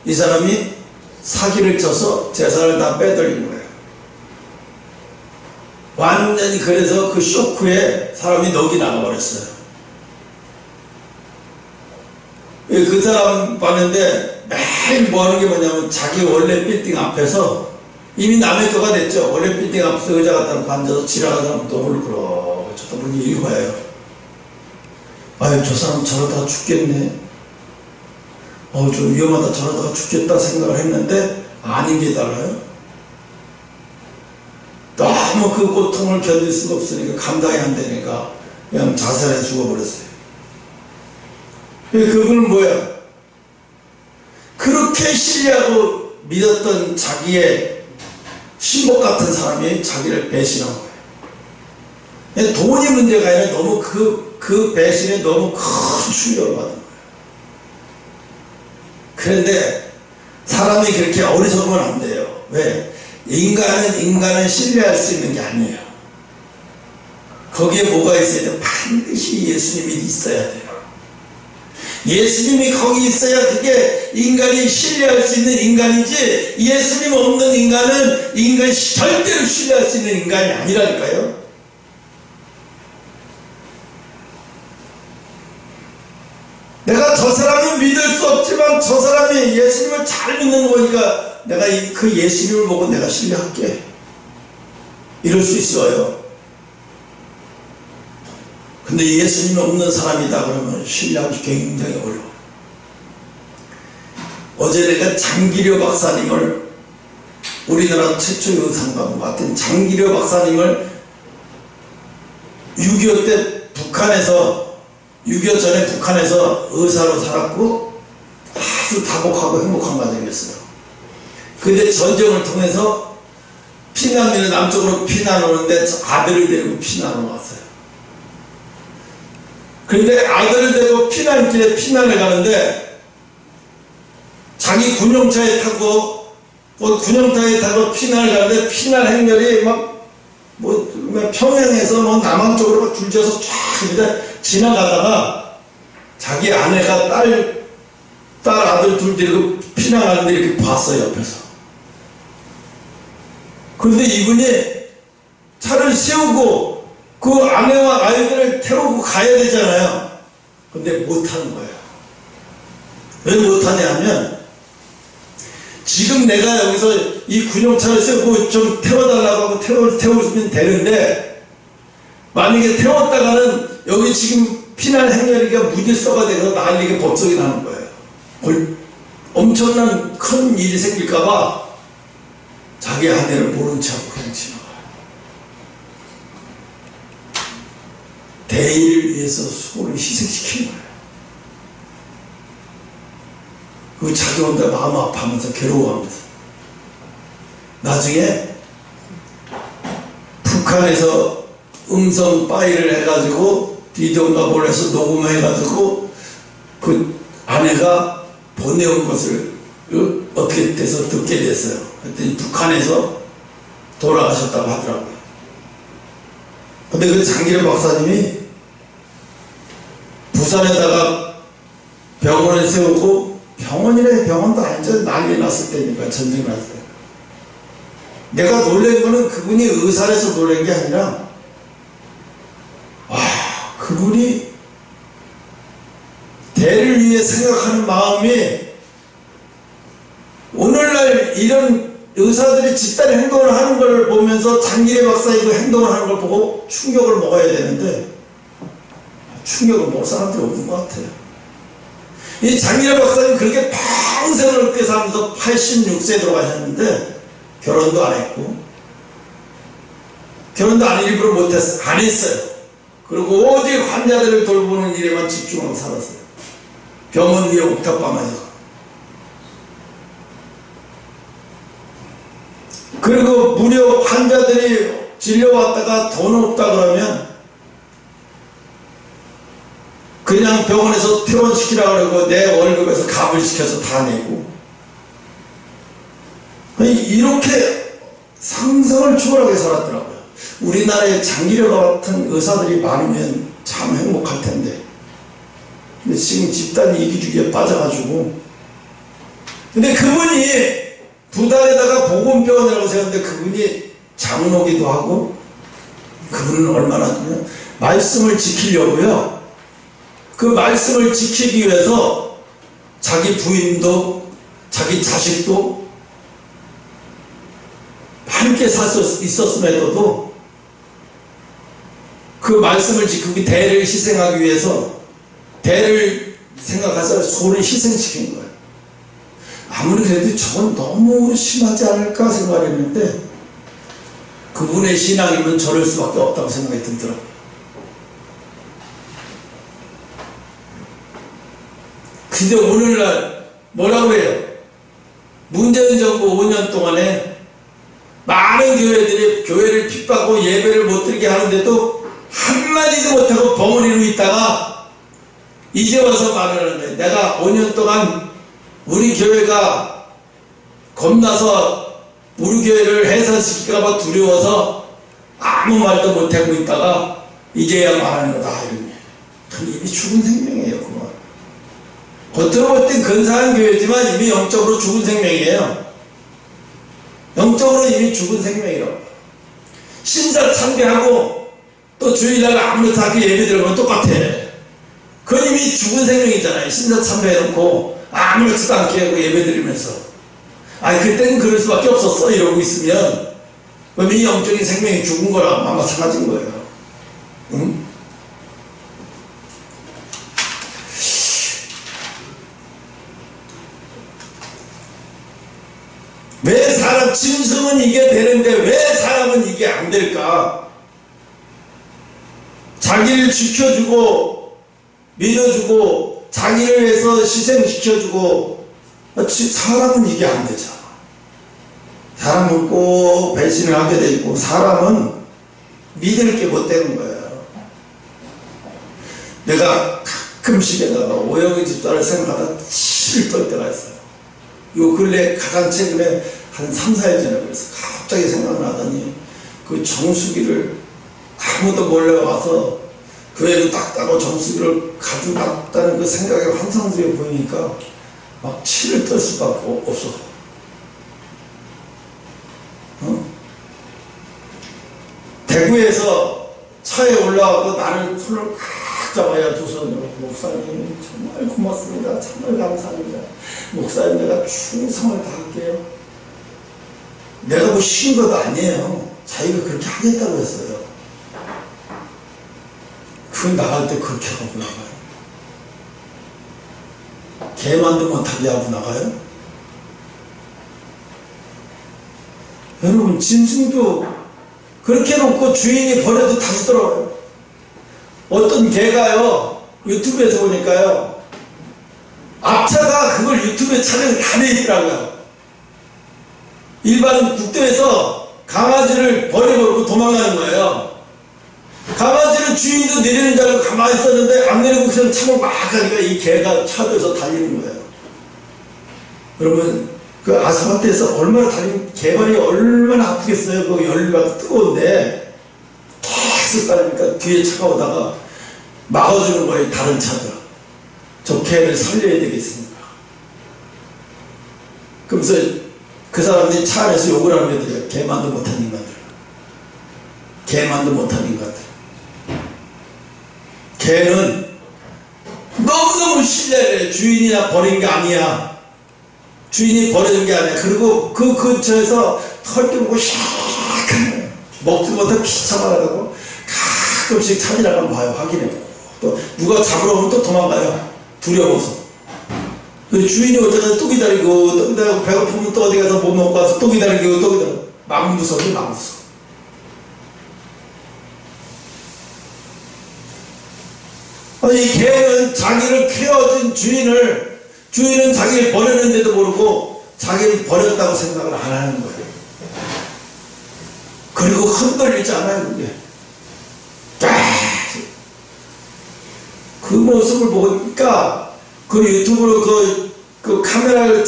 Speaker 1: 이 사람이 사기를 쳐서 재산을 다 빼돌린 거예요. 완전히. 그래서 그 쇼크에 사람이 넋이 나가버렸어요. 그 사람 봤는데 매일 뭐 하는 게 뭐냐면, 자기 원래 빌딩 앞에서, 이미 남의 거가 됐죠. 원래 빌딩 앞에서 의자 갖다 놓고 앉아서 지나가는 사람 너무 그러고 쳐다보니 읽어요. 아유, 저 사람 저러다가 죽겠네. 저 위험하다, 저러다가 죽겠다 생각을 했는데 아닌 게 달라요. 너무 그 고통을 견딜 수가 없으니까, 감당이 안 되니까 그냥 자살해 죽어버렸어요. 그분은 뭐야? 그렇게 신뢰하고 믿었던 자기의 신복 같은 사람이 자기를 배신한 거예요. 돈이 문제가 아니라 너무 그 배신에 너무 큰 충격을 받은 거예요. 그런데 사람이 그렇게 어리석으면 안 돼요. 왜? 인간은 신뢰할 수 있는 게 아니에요. 거기에 뭐가 있어야 돼? 반드시 예수님이 있어야 돼요. 예수님이 거기 있어야 그게 인간이 신뢰할 수 있는 인간이지, 예수님 없는 인간은 인간이 절대로 신뢰할 수 있는 인간이 아니라니까요. 내가 저 사람이 믿을 수 없지만 저 사람이 예수님을 잘 믿는 거 보니까 내가 그 예수님을 보고 내가 신뢰할게, 이럴 수 있어요. 근데 예수님이 없는 사람이다 그러면 신뢰하기 굉장히 어려워. 어제 내가 장기려 박사님을, 우리나라 최초의 의상과 같은 장기려 박사님을 6.25 때 북한에서, 6.25 전에 북한에서 의사로 살았고 아주 다복하고 행복한 가정이었어요. 근데 전쟁을 통해서 피난민을 남쪽으로 피난 오는데 아들을 데리고 피난을 왔어요. 그런데 아들을 데리고 피난길에 피난을 가는데, 자기 군용차에 타고 피난을 가는데, 피난 행렬이 평양에서 남한 쪽으로 줄져서 쫙 지나가다가 자기 아내가 딸 아들 둘 데리고 피난하는데 이렇게 봤어요, 옆에서. 그런데 이분이 차를 세우고 그 아내와 아이들을 태우고 가야 되잖아요. 근데 못하는 거예요. 왜 못하냐 하면, 지금 내가 여기서 이 군용차를 세우고 좀 태워달라고 하고 태우면 되는데, 만약에 태웠다가는 여기 지금 피난 행렬이가 무질서가 되고 난리가 법석이 나는 거예요. 엄청난 큰 일이 생길까봐 자기 아내를 모른 척하고 그냥 지나가요. 대의를 위해서 소를 희생시킨 거예요. 그 자기 혼자 마음 아파하면서 괴로워하면서, 나중에 북한에서 음성 파일을 해가지고 비디오인가 뭘 해서 녹음해가지고 그 아내가 보내온 것을 어떻게 돼서 듣게 됐어요. 그랬더니 북한에서 돌아가셨다고 하더라고요. 근데 그 장기래 박사님이 부산에다가 병원을 세우고, 병원이래, 병원도 아니죠. 난리 났을 때니까, 전쟁 났을 때. 내가 놀란 거는 그분이 의사라서 놀란 게 아니라, 그분이 대를 위해 생각하는 마음이, 오늘날 이런 의사들이 집단 행동을 하는 걸 보면서 장기래 박사의 그 행동을 하는 걸 보고 충격을 먹어야 되는데, 충격을 먹을 사람들이 없는 것 같아요. 이 장기래 박사님 그렇게 평생을 그렇게 살면서 86세에 돌아가셨는데, 결혼도 안 했고, 결혼도 일부러 못했어요. 안 했어요. 그리고 오직 환자들을 돌보는 일에만 집중하고 살았어요. 병원 위에 옥탑방에서. 그리고 무료 환자들이 진료왔다가 돈 없다 그러면 그냥 병원에서 퇴원시키라고 그러고 내 월급에서 갑을 시켜서 다 내고, 이렇게 상상을 초월하게 살았더라고요. 우리나라에 장기래와 같은 의사들이 많으면 참 행복할 텐데, 근데 지금 집단 이기주의에 빠져가지고. 근데 그분이 부산에다가 보건병원이라고 세웠는데 그분이 장로기도 하고, 그분은 얼마나 하냐면 말씀을 지키려고요. 그 말씀을 지키기 위해서 자기 부인도 자기 자식도 함께 살 수 있었음에도 그 말씀을 지키고 대를 희생하기 위해서, 대를 생각해서 소를 희생시킨 거예요. 아무리 그래도 저건 너무 심하지 않을까 생각했는데, 그분의 신앙이면 저럴 수밖에 없다고 생각이 들더라고요. 근데 오늘날 뭐라고 해요? 문재인 정부 5년 동안에 많은 교회들이 교회를 핍박하고 예배를 못 드리게 하는데도 한마디도 못하고 벙어리로 있다가 이제 와서 말을 하는데, 내가 5년 동안 우리 교회가 겁나서 우리 교회를 해산시킬까봐 두려워서 아무 말도 못하고 있다가 이제야 말하는 거다. 이러면 이미 죽은 생명이에요. 그만. 겉으로 볼 땐 근사한 교회지만 이미 영적으로 죽은 생명이에요. 영적으로 이미 죽은 생명이라고. 신사 참배하고 또 주일날 아무렇지 않게 예배 드리면 똑같아. 그건 이미 죽은 생명이잖아요. 신사 참배해놓고 아무렇지도 않게 하고 예배 드리면서, 그때는 그럴 수밖에 없었어 이러고 있으면 이미 영적인 생명이 죽은 거랑 마찬가지인 거예요. 응? 왜 사람, 짐승은 이게 되는데 왜 사람은 이게 안 될까? 자기를 지켜주고 믿어주고 자기를 위해서 희생시켜주고, 사람은 이게 안 되잖아. 사람은 꼭 배신을 하게 돼 있고, 사람은 믿을 게 못 되는 거예요. 내가 가끔씩에다가 오영희 집사를 생각하다 치를 떨 때가 있어요. 요 근래 가장 최근에 한 3, 4일 전에 그래서 갑자기 생각나더니, 그 정수기를 아무도 몰래 와서 교회를 닦다고 정수기를 가져갔다는 그 생각이 환상 속에 보이니까 막 치를 떨 수밖에 없어. 대구에서 차에 올라와서 나를 손을 꽉 잡아야 두 손으로, 목사님 정말 고맙습니다. 정말 감사합니다. 목사님 내가 충성을 다할게요. 내가 뭐 쉰 것도 아니에요. 자기가 그렇게 하겠다고 했어요. 그 나갈 때 그렇게 하고 나가요. 개만도 못하게 하고 나가요. 여러분, 짐승도 그렇게 놓고 주인이 버려도 다시 돌아와요. 어떤 개가요, 유튜브에서 보니까요, 앞차가 그걸 유튜브에 촬영이 다 돼 있더라고요. 일반 국도에서 강아지를 버려버리고 도망가는 거예요. 강아지는 주인도 내리는 줄 알고 가만히 있었는데 안 내리고 그냥 차고 막 가니까 이 개가 차들어서 달리는 거예요. 여러분 그 아스팔트에서 얼마나 달리는 개발이 얼마나 아프겠어요. 그 열기가 뜨거운데 계속 달리니까 뒤에 차가 오다가 막아주는 거예요. 다른 차들. 저 개를 살려야 되겠습니까? 그러면서 그 사람들이 차 안에서 욕을 하는 애들이에요. 개만도 못한 인간들. 개만도 못한 인간들. 개는 너무너무 신뢰를 해. 주인이나 버린 게 아니야. 주인이 버리는 게 아니야. 그리고 그 근처에서 털 깨물고 샥 먹지 못해 피쳐나가고 가끔씩 찾으라고 봐요. 확인해보고 또 누가 잡으러 오면 또 도망가요. 두려워서. 주인이 어쩌다 또 기다리고 배고프면 또 어디 가서 못 먹고 와서 또 기다리고 또 기다리고 막 무서워. 이 개는 자기를 키워준 주인은 자기를 버렸는데도 모르고 자기를 버렸다고 생각을 안 하는 거예요. 그리고 흔들리지 않아요. 그게 그 모습을 보니까 그 유튜브로 그 카메라를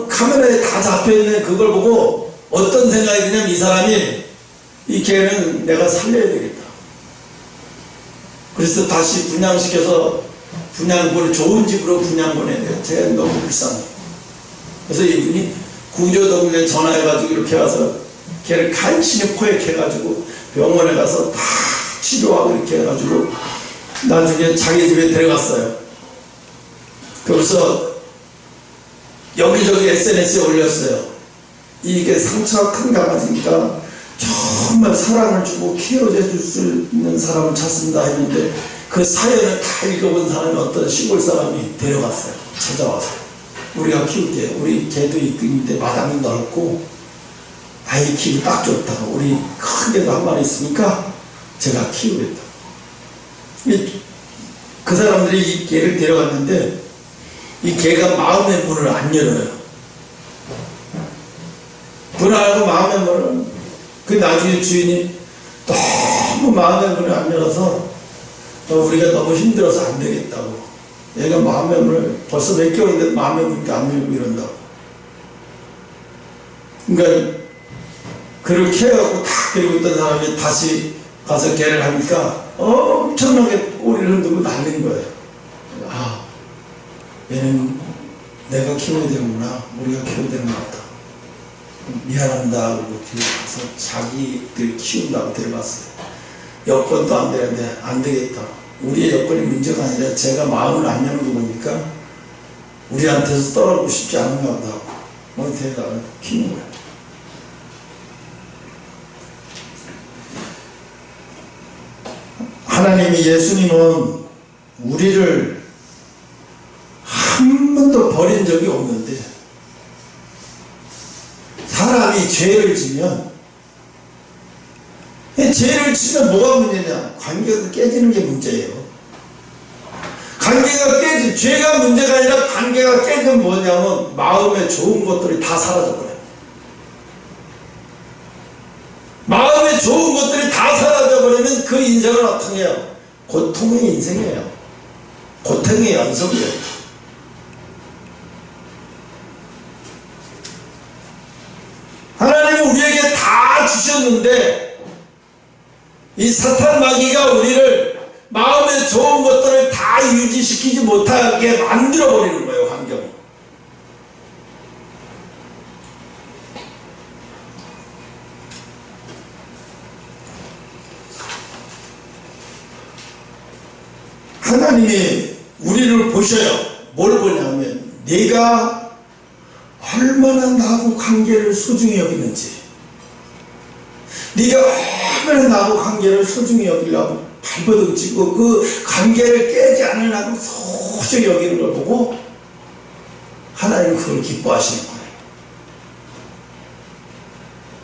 Speaker 1: 카메라에 다 잡혀있는 그걸 보고 어떤 생각이 드냐면 이 사람이 이 개는 내가 살려야 되겠다. 그래서 다시 분양시켜서 좋은 집으로 분양 보내야 돼요. 제가 너무 불쌍해요. 그래서 이분이 구조동에 전화해가지고 이렇게 와서 걔를 간신히 포획해가지고 병원에 가서 다 치료하고 이렇게 해가지고 나중에 자기 집에 데려갔어요. 그래서 여기저기 SNS에 올렸어요. 이게 상처가 큰 강아지니까 정말 사랑을 주고 키워줄 수 있는 사람을 찾습니다 했는데 그 사연을 다 읽어본 사람이 어떤 시골 사람이 데려갔어요. 찾아와서 우리가 키울게. 우리 개도 있는데 마당이 넓고 아이 키우기 딱 좋다고. 우리 큰 개도 한 마리 있으니까 제가 키우겠다. 그 사람들이 이 개를 데려갔는데 이 개가 마음의 문을 안 열어요. 문을 안 열고 마음의 문을 그 나중에 주인이 너무 마음의 문을 안 열어서 우리가 너무 힘들어서 안 되겠다고. 얘가 마음의 문을 벌써 몇 개월인데 마음의 문을 안 열고 이런다고. 그러니까 그를 케어하고 다 데리고 있던 사람이 다시 가서 개를 하니까 엄청나게 꼬리를 흔들고 날린 거예요. 아, 얘는 내가 키워야 되는구나. 우리가 키워야 되는 것 같다. 미안합니다 하고 가서 자기들 키운다고 데려갔어요. 여건도 안 되는데 안 되겠다. 우리의 여건이 문제가 아니라 제가 마음을 안 여는 거 보니까 우리한테서 떨어지고 싶지 않은가 보다 하고 데려다가 키우는 거예요. 하나님이 예수님은 우리를 한 번도 버린 적이 없는데 사람이 죄를 지면 뭐가 문제냐? 관계가 깨지는 게 문제예요. 죄가 문제가 아니라 관계가 깨지면 뭐냐면 마음에 좋은 것들이 다 사라져버려요. 마음에 좋은 것들이 다 사라져버리면 그 인생은 어떻게 해요? 고통의 인생이에요. 고통의 연속이에요. 하나님은 우리에게 다 주셨는데 이 사탄 마귀가 우리를 마음에 좋은 것들을 다 유지시키지 못하게 만들어버리는 거예요. 환경이. 하나님이 우리를 보셔요. 뭘 보냐면 네가 얼마나 나하고 관계를 소중히 여기는지, 네가 얼마나 나하고 관계를 소중히 여기려고 발버둥 치고 그 관계를 깨지 않으려고 소중히 여기는 걸 보고 하나님은 그걸 기뻐하시는 거예요.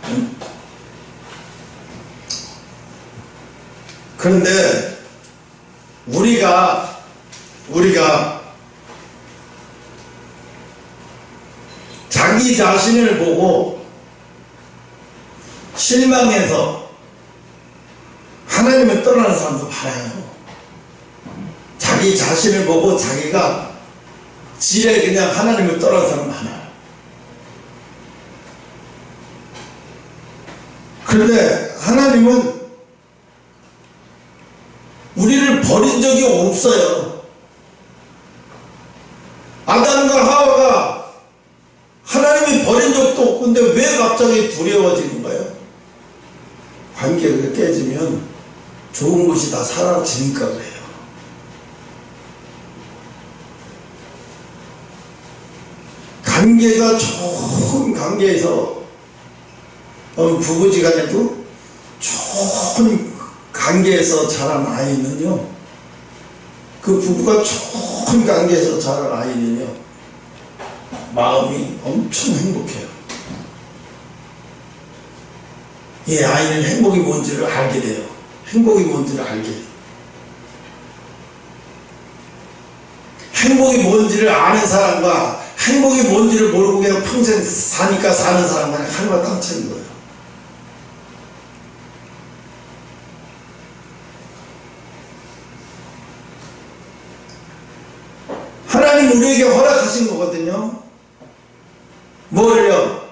Speaker 1: 응? 그런데 우리가 자기 자신을 보고 실망해서 하나님을 떠나는 사람도 많아요. 자기 자신을 보고 자기가 지레 그냥 하나님을 떠나는 사람 많아요. 그런데 하나님은 우리를 버린 적이 없어요. 아담과 하와가 하나님이 버린 적도 없고, 근데 왜 갑자기 두려워지는 거예요? 관계가 깨지면 좋은 것이 다 사라지니까 그래요. 관계가 좋은 관계에서 부부지간에도 좋은 관계에서 자란 아이는요, 그 부부가 좋은 관계에서 자란 아이는요, 마음이 엄청 행복해요. 이 아이는 행복이 뭔지를 알게 돼요. 행복이 뭔지를 알게 돼요. 행복이 뭔지를 아는 사람과 행복이 뭔지를 모르고 그냥 평생 사니까 사는 사람과는 하늘과 땅 차이인 거예요. 하나님 우리에게 허락하신 거거든요. 뭘요?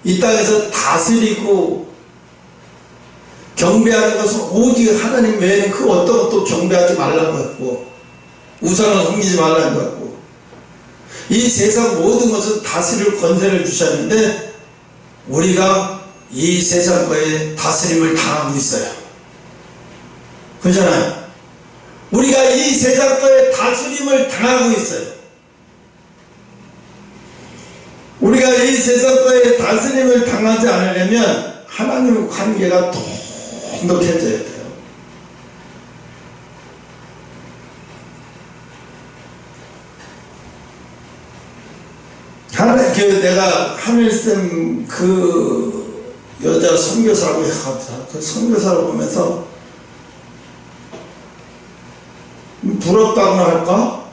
Speaker 1: 이 땅에서 다스리고 경배하는 것은 오직 하나님 외에는 그 어떤 것도 경배하지 말라고 했고, 우상을 섬기지 말라고 했고, 이 세상 모든 것은 다스릴 권세를 주셨는데 우리가 이 세상 거에 다스림을 당하고 있어요. 그렇잖아요. 우리가 이 세상 거에 다스림을 당하고 있어요. 우리가 이 세상 거에 다스림을 당하지 않으려면 하나님의 관계가 돈독해져야 돼요. 내가 하늘쌤 그 여자 선교사라고 해가지고 그 선교사를 보면서 부럽다고나 할까?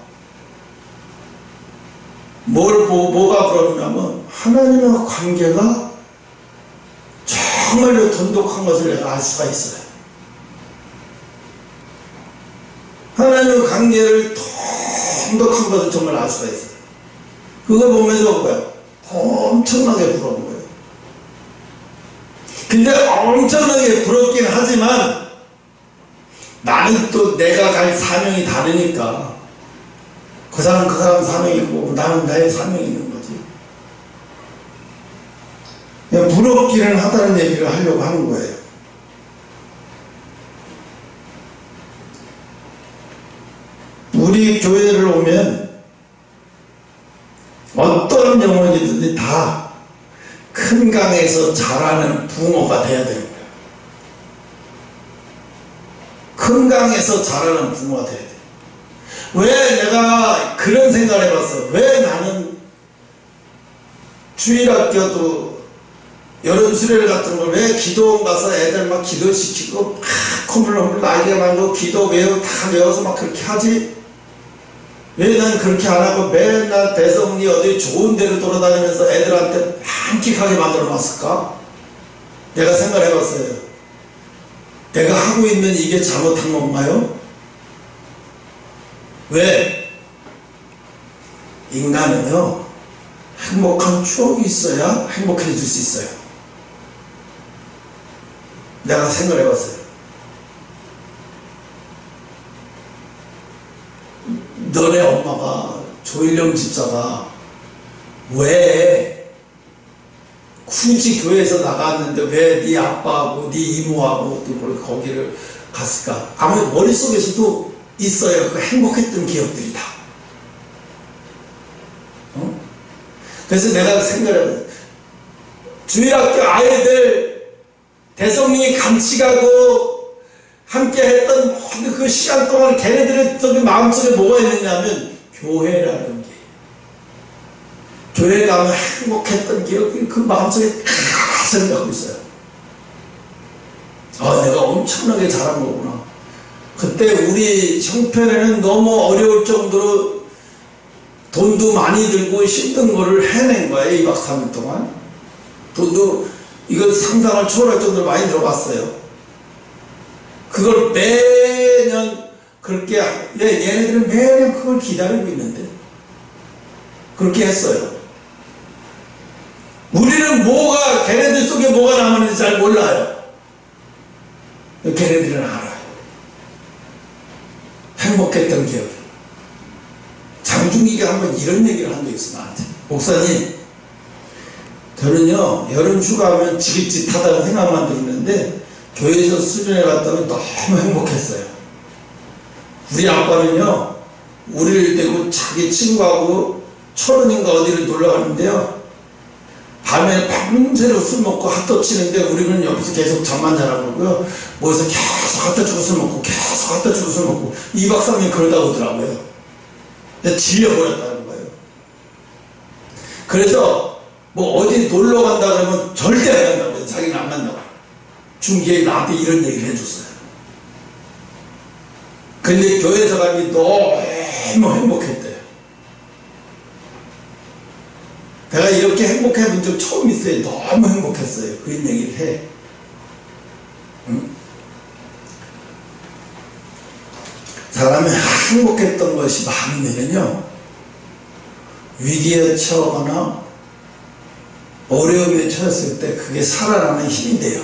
Speaker 1: 뭐가 부럽냐면 하나님과 관계가 정말로 돈독한 것을 내가 알 수가 있어요. 하나님과 관계를 돈독한 것을 정말 알 수가 있어요. 그걸 보면서 뭐예요? 엄청나게 부러운 거예요. 근데 엄청나게 부럽긴 하지만 나는 또 내가 갈 사명이 다르니까 그 사람 사명이 있고 나는 나의 사명이 있는 거지. 그냥 부럽기는 하다는 얘기를 하려고 하는 거예요. 우리 교회를 오면 어떤 영혼이든지 다 큰 강에서 자라는 붕어가 돼야 되는 거예요. 큰 강에서 자라는 붕어가 돼야 돼요. 왜 내가 그런 생각을 해봤어? 왜 나는 주일학교도 여름 수련회 같은 걸 왜 기도원 가서 애들 막 기도시키고 컴플럼을 날개 만들고 기도 다 외워서 막 그렇게 하지? 왜 난 그렇게 안 하고 맨날 대성리 어디 좋은 데로 돌아다니면서 애들한테 한킥하게 만들어 놨을까? 내가 생각해 봤어요. 내가 하고 있는 이게 잘못한 건가요? 왜? 인간은요, 행복한 추억이 있어야 행복해질 수 있어요. 내가 생각해 봤어요. 너네 엄마가 조일령 집사가 왜 굳이 교회에서 나갔는데 왜 네 아빠하고 네 이모하고 또 거기를 갔을까? 아무래도 머릿속에서도 있어요. 그 행복했던 기억들이 다. 그래서 내가 생각해봤어요. 주일학교 아이들 대성령이 같이 가고 함께 했던 모든 그 시간 동안 걔네들의 저기 마음속에 뭐가 있느냐면 교회라는 게, 교회 가면 행복했던 기억이 그 마음속에 가득 갖고 있어요. 내가 엄청나게 잘한 거구나. 그때 우리 형편에는 너무 어려울 정도로 돈도 많이 들고 힘든 거를 해낸 거야. 2박 3일 동안 돈도 이거 상상을 초월할 정도로 많이 들어갔어요. 그걸 매년 그렇게, 얘네들은 매년 그걸 기다리고 있는데 그렇게 했어요. 우리는 걔네들 속에 뭐가 남았는지 잘 몰라요. 걔네들은 알아요. 행복했던 기억이. 장중기가 한번 이런 얘기를 한 적 있어, 나한테. 목사님, 저는요 여름 휴가하면 지긋짓하다는 생각만 들었는데 교회에서 수련회 갔다가 너무 행복했어요. 우리 아빠는요 우리를 데리고 자기 친구하고 철원인가 어디를 놀러 가는데요, 밤에 밤새로 술 먹고 핫도 치는데 우리는 여기서 계속 잠만 자라고 그러고요, 모여서 계속 핫도 치고 술 먹고 계속 핫도 치고 술 먹고 2박 3일 그러다 오더라고요. 질려버렸다는 거예요. 그래서 뭐 어디 놀러 간다 그러면 절대 안 간다고요. 자기는 안 간다고. 중기에 나한테 이런 얘기를 해줬어요. 근데 교회에서 가니 너무 행복했대요. 내가 이렇게 행복해 본 적 처음 있어요. 너무 행복했어요. 그런 얘기를 해. 응? 사람이 행복했던 것이 많으면요, 위기에 처하거나 어려움에 처했을 때 그게 살아나는 힘이 돼요.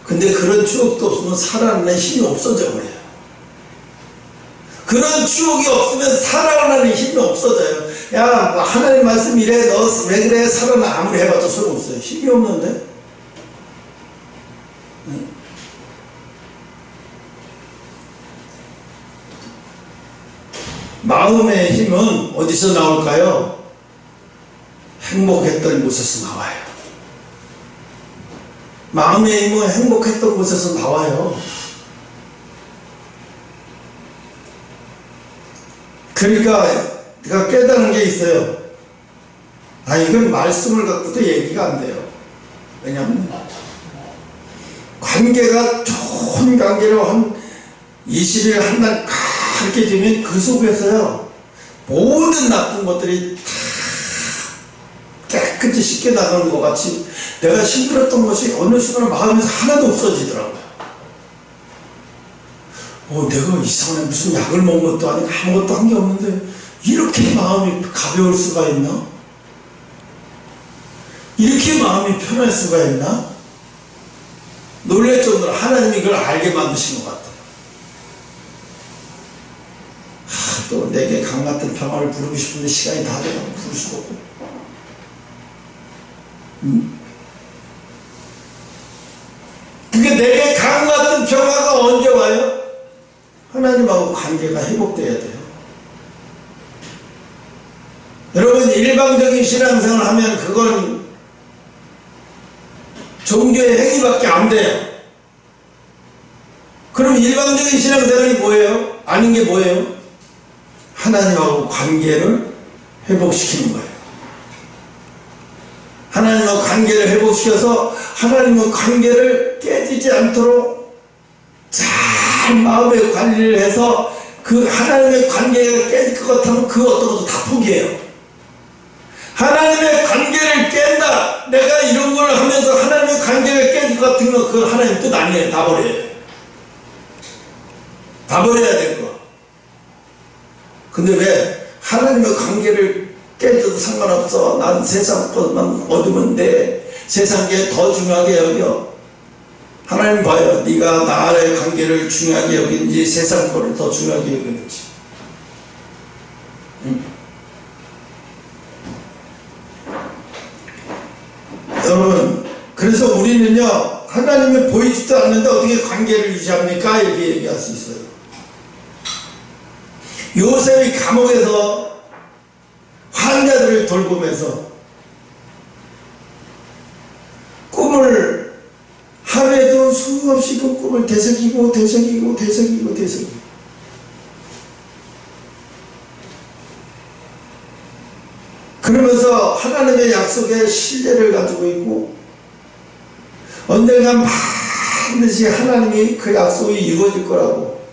Speaker 1: 근데 그런 추억도 없으면 살아나는 힘이 없어져 버려요. 그런 추억이 없으면 살아나는 힘이 없어져요. 야, 하나님 말씀 이래, 너 왜 그래, 살아나. 아무리 해봤자 소용없어요. 힘이 없는데. 마음의 힘은 어디서 나올까요? 행복했던 곳에서 나와요. 마음의 힘은 행복했던 곳에서 나와요. 그러니까 내가 깨달은 게 있어요. 이건 말씀을 갖고도 얘기가 안 돼요. 왜냐하면 관계가 좋은 관계로 한 20일 한 달 그렇게 되면 그 속에서요 모든 나쁜 것들이 다 깨끗이 씻겨 나가는 것 같이 내가 힘들었던 것이 어느 순간 마음에서 하나도 없어지더라고요. 내가 이상하게 무슨 약을 먹은 것도 아니고 아무것도 한 게 없는데 이렇게 마음이 가벼울 수가 있나? 이렇게 마음이 편할 수가 있나? 놀랄 정도로 하나님이 그걸 알게 만드신 것 같아요. 또 내게 강 같은 평화를 부르고 싶은데 시간이 다 돼서 부를 수가 없고. 그게 내게 강 같은 평화가 언제 와요? 하나님하고 관계가 회복돼야 돼요. 여러분, 일방적인 신앙생활을 하면 그건 종교의 행위밖에 안 돼요. 그럼 일방적인 신앙생활이 뭐예요? 아닌 게 뭐예요? 하나님하고 관계를 회복시키는 거예요. 하나님과 관계를 회복시켜서 하나님과 관계를 깨지지 않도록 잘 마음의 관리를 해서 그 하나님의 관계가 깨질 것 같으면 그 어떤 것도 다 포기해요. 하나님의 관계를 깬다. 내가 이런 걸 하면서 하나님의 관계가 깨질 것 같은 거 그건 하나님 뜻 아니에요. 다 버려요. 다 버려야 될 거. 근데 왜 하나님의 관계를 깨져도 상관없어. 난 세상 것만 얻으면 돼. 세상 게 더 중요하게 여겨. 하나님 봐요. 네가 나의 관계를 중요하게 여기는지 세상 거를 더 중요하게 여기는지. 여러분, 그래서 우리는요 하나님이 보이지도 않는데 어떻게 관계를 유지합니까? 이렇게 얘기할 수 있어요. 요셉이 감옥에서 환자들을 돌보면서 꿈을 하루에도 수없이 그 꿈을 되새기고 그러면서 하나님의 약속에 신뢰를 가지고 있고 언젠간 반드시 하나님이 그 약속이 이루어질 거라고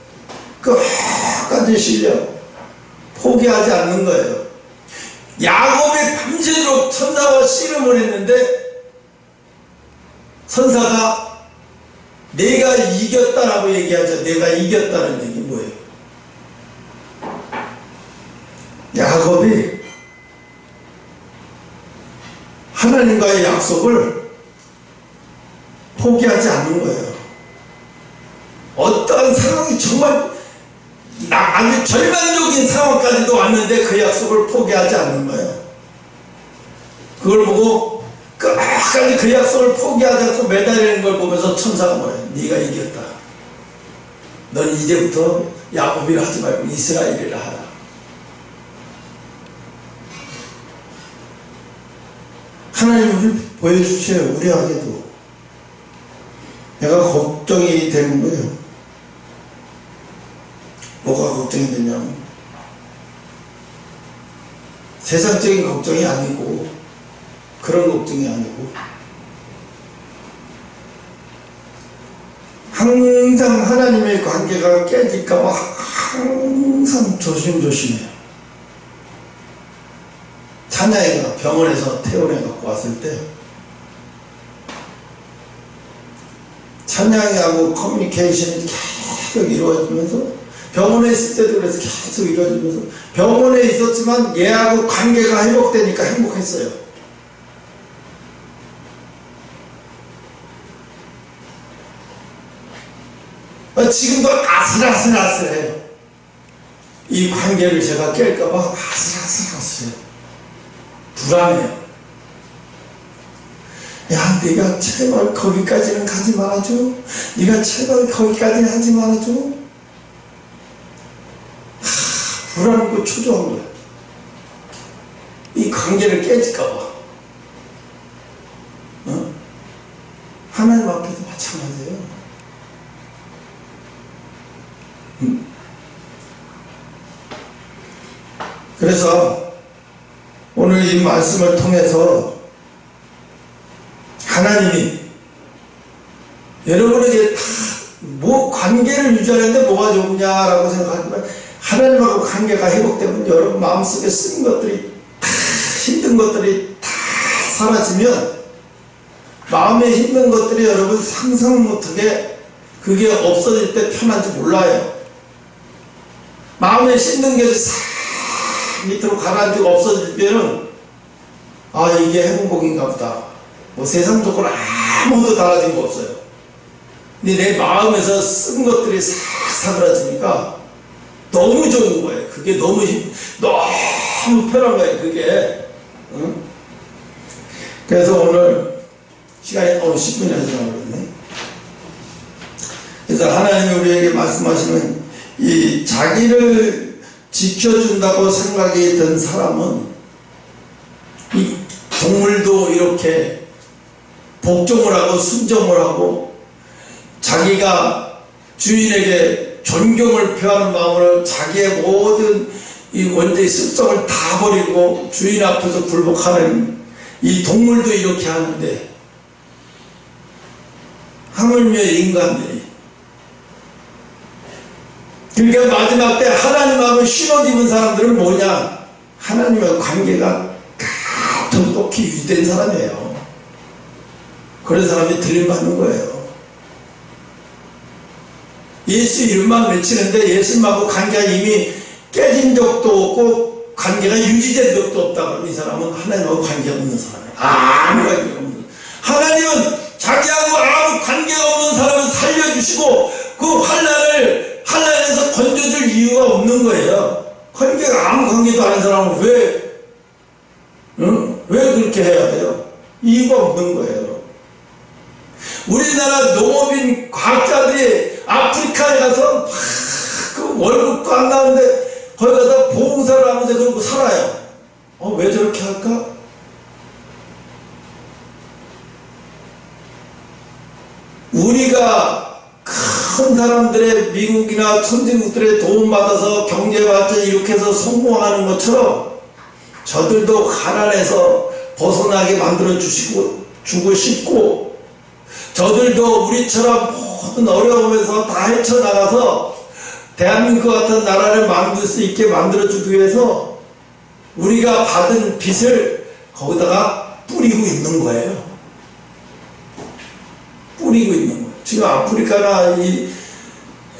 Speaker 1: 끝까지 신뢰 포기하지 않는 거예요. 야곱이 밤새도록 천사와 씨름을 했는데 천사가 내가 이겼다라고 얘기하죠. 내가 이겼다는 얘기 뭐예요? 야곱이 하나님과의 약속을 포기하지 않는 거예요. 어떠한 상황이 정말 아주 절망적인 상황까지도 왔는데 그 약속을 포기하지 않는 거예요. 그걸 보고 끝까지 그 약속을 포기하지 않고 매달리는 걸 보면서 천사가 뭐예요? 네가 이겼다. 넌 이제부터 야곱이라 하지 말고 이스라엘이라 하라. 하나님 우리를 보여주세요. 우리에게도. 내가 걱정이 되는 거예요. 뭐가 걱정이 되냐면 세상적인 걱정이 아니고 그런 걱정이 아니고 항상 하나님의 관계가 깨질까봐 항상 조심조심해요. 찬양이가 병원에서 퇴원해 갖고 왔을 때 찬양이하고 커뮤니케이션이 계속 이루어지면서 병원에 있을 때도 그래서 계속 이루어지면서 병원에 있었지만 얘하고 관계가 회복되니까 행복했어요. 지금도 아슬아슬해요. 이 관계를 제가 깰까봐 아슬아슬해요. 불안해요. 야, 네가 제발 거기까지는 가지 말아줘. 네가 제발 거기까지는 하지 말아줘. 불안하고 초조한 거예요. 이 관계를 깨질까봐. 하나님 앞에도 마찬가지예요. 그래서 오늘 이 말씀을 통해서 하나님이 여러분에게 다 뭐 관계를 유지하는데 뭐가 좋냐라고 생각하지만 하나님하고 관계가 회복되면 여러분 마음속에 쓴 것들이 다 힘든 것들이 다 사라지면 마음에 힘든 것들이 여러분 상상 못하게 그게 없어질 때 편한지 몰라요. 마음에 힘든 게 싹 밑으로 가라앉고 없어질 때는 아 이게 행복인가 보다. 뭐 세상적으로 아무도 달라진 거 없어요. 근데 내 마음에서 쓴 것들이 싹 사라지니까 너무 좋은 거예요. 그게 너무 편한 거예요. 그게. 응? 그래서 오늘 시간이 10분이나 지나버렸네. 그래서 하나님이 우리에게 말씀하시는 이 자기를 지켜준다고 생각이 든 사람은 이 동물도 이렇게 복종을 하고 순종을 하고 자기가 주인에게 존경을 표하는 마음으로 자기의 모든 이 원죄의 습성을 다 버리고 주인 앞에서 굴복하는 이 동물도 이렇게 하는데 하물며 인간들이 그러니까 마지막 때 하나님하고 신옷 입은 사람들은 뭐냐? 하나님과 관계가 똑똑히 유지된 사람이에요. 그런 사람이 들림받는 거예요. 예수 이름만 외치는데 예수님하고 관계가 이미 깨진 적도 없고 관계가 유지된 적도 없다 그러면 이 사람은 하나님하고 관계가 없는 사람이에요. 아무 관계가 없는 하나님은 자기하고 아무 관계가 없는 사람을 살려주시고 그 환난에서 건져줄 이유가 없는 거예요. 관계가 아무 관계도 아닌 사람은 왜 그렇게 해야 돼요? 이유가 없는 거예요. 우리나라 농업인 과학자들이 아프리카에 가서 그 월급도 안 나오는데 거기 가서 봉사를 하면서 그러고 살아요. 왜 저렇게 할까? 우리가 큰 사람들의 미국이나 선진국들의 도움받아서 경제발전 이렇게 해서 성공하는 것처럼 저들도 가난해서 벗어나게 만들어 주고 싶고 저들도 우리처럼 모든 어려움에서 다 헤쳐나가서 대한민국 같은 나라를 만들 수 있게 만들어주기 위해서 우리가 받은 빚을 거기다가 뿌리고 있는 거예요. 뿌리고 있는 거예요. 지금 아프리카나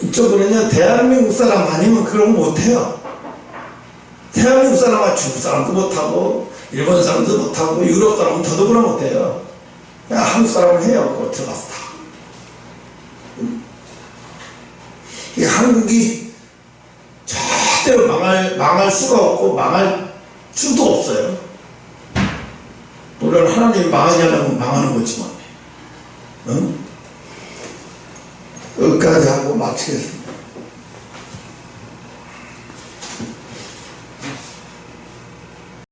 Speaker 1: 이쪽으로는 대한민국 사람 아니면 그런 거 못해요. 대한민국 사람은 중국 사람도 못하고 일본 사람도 못하고 유럽 사람은 더더구나 못해요. 그냥 한국 사람을 해요. 그거 들어가서 다. 이 한국이 절대로 망할 수가 없고 망할 수도 없어요. 물론 하나님이 망하게 하려면 망하는 거지만. 여기까지 하고 마치겠습니다.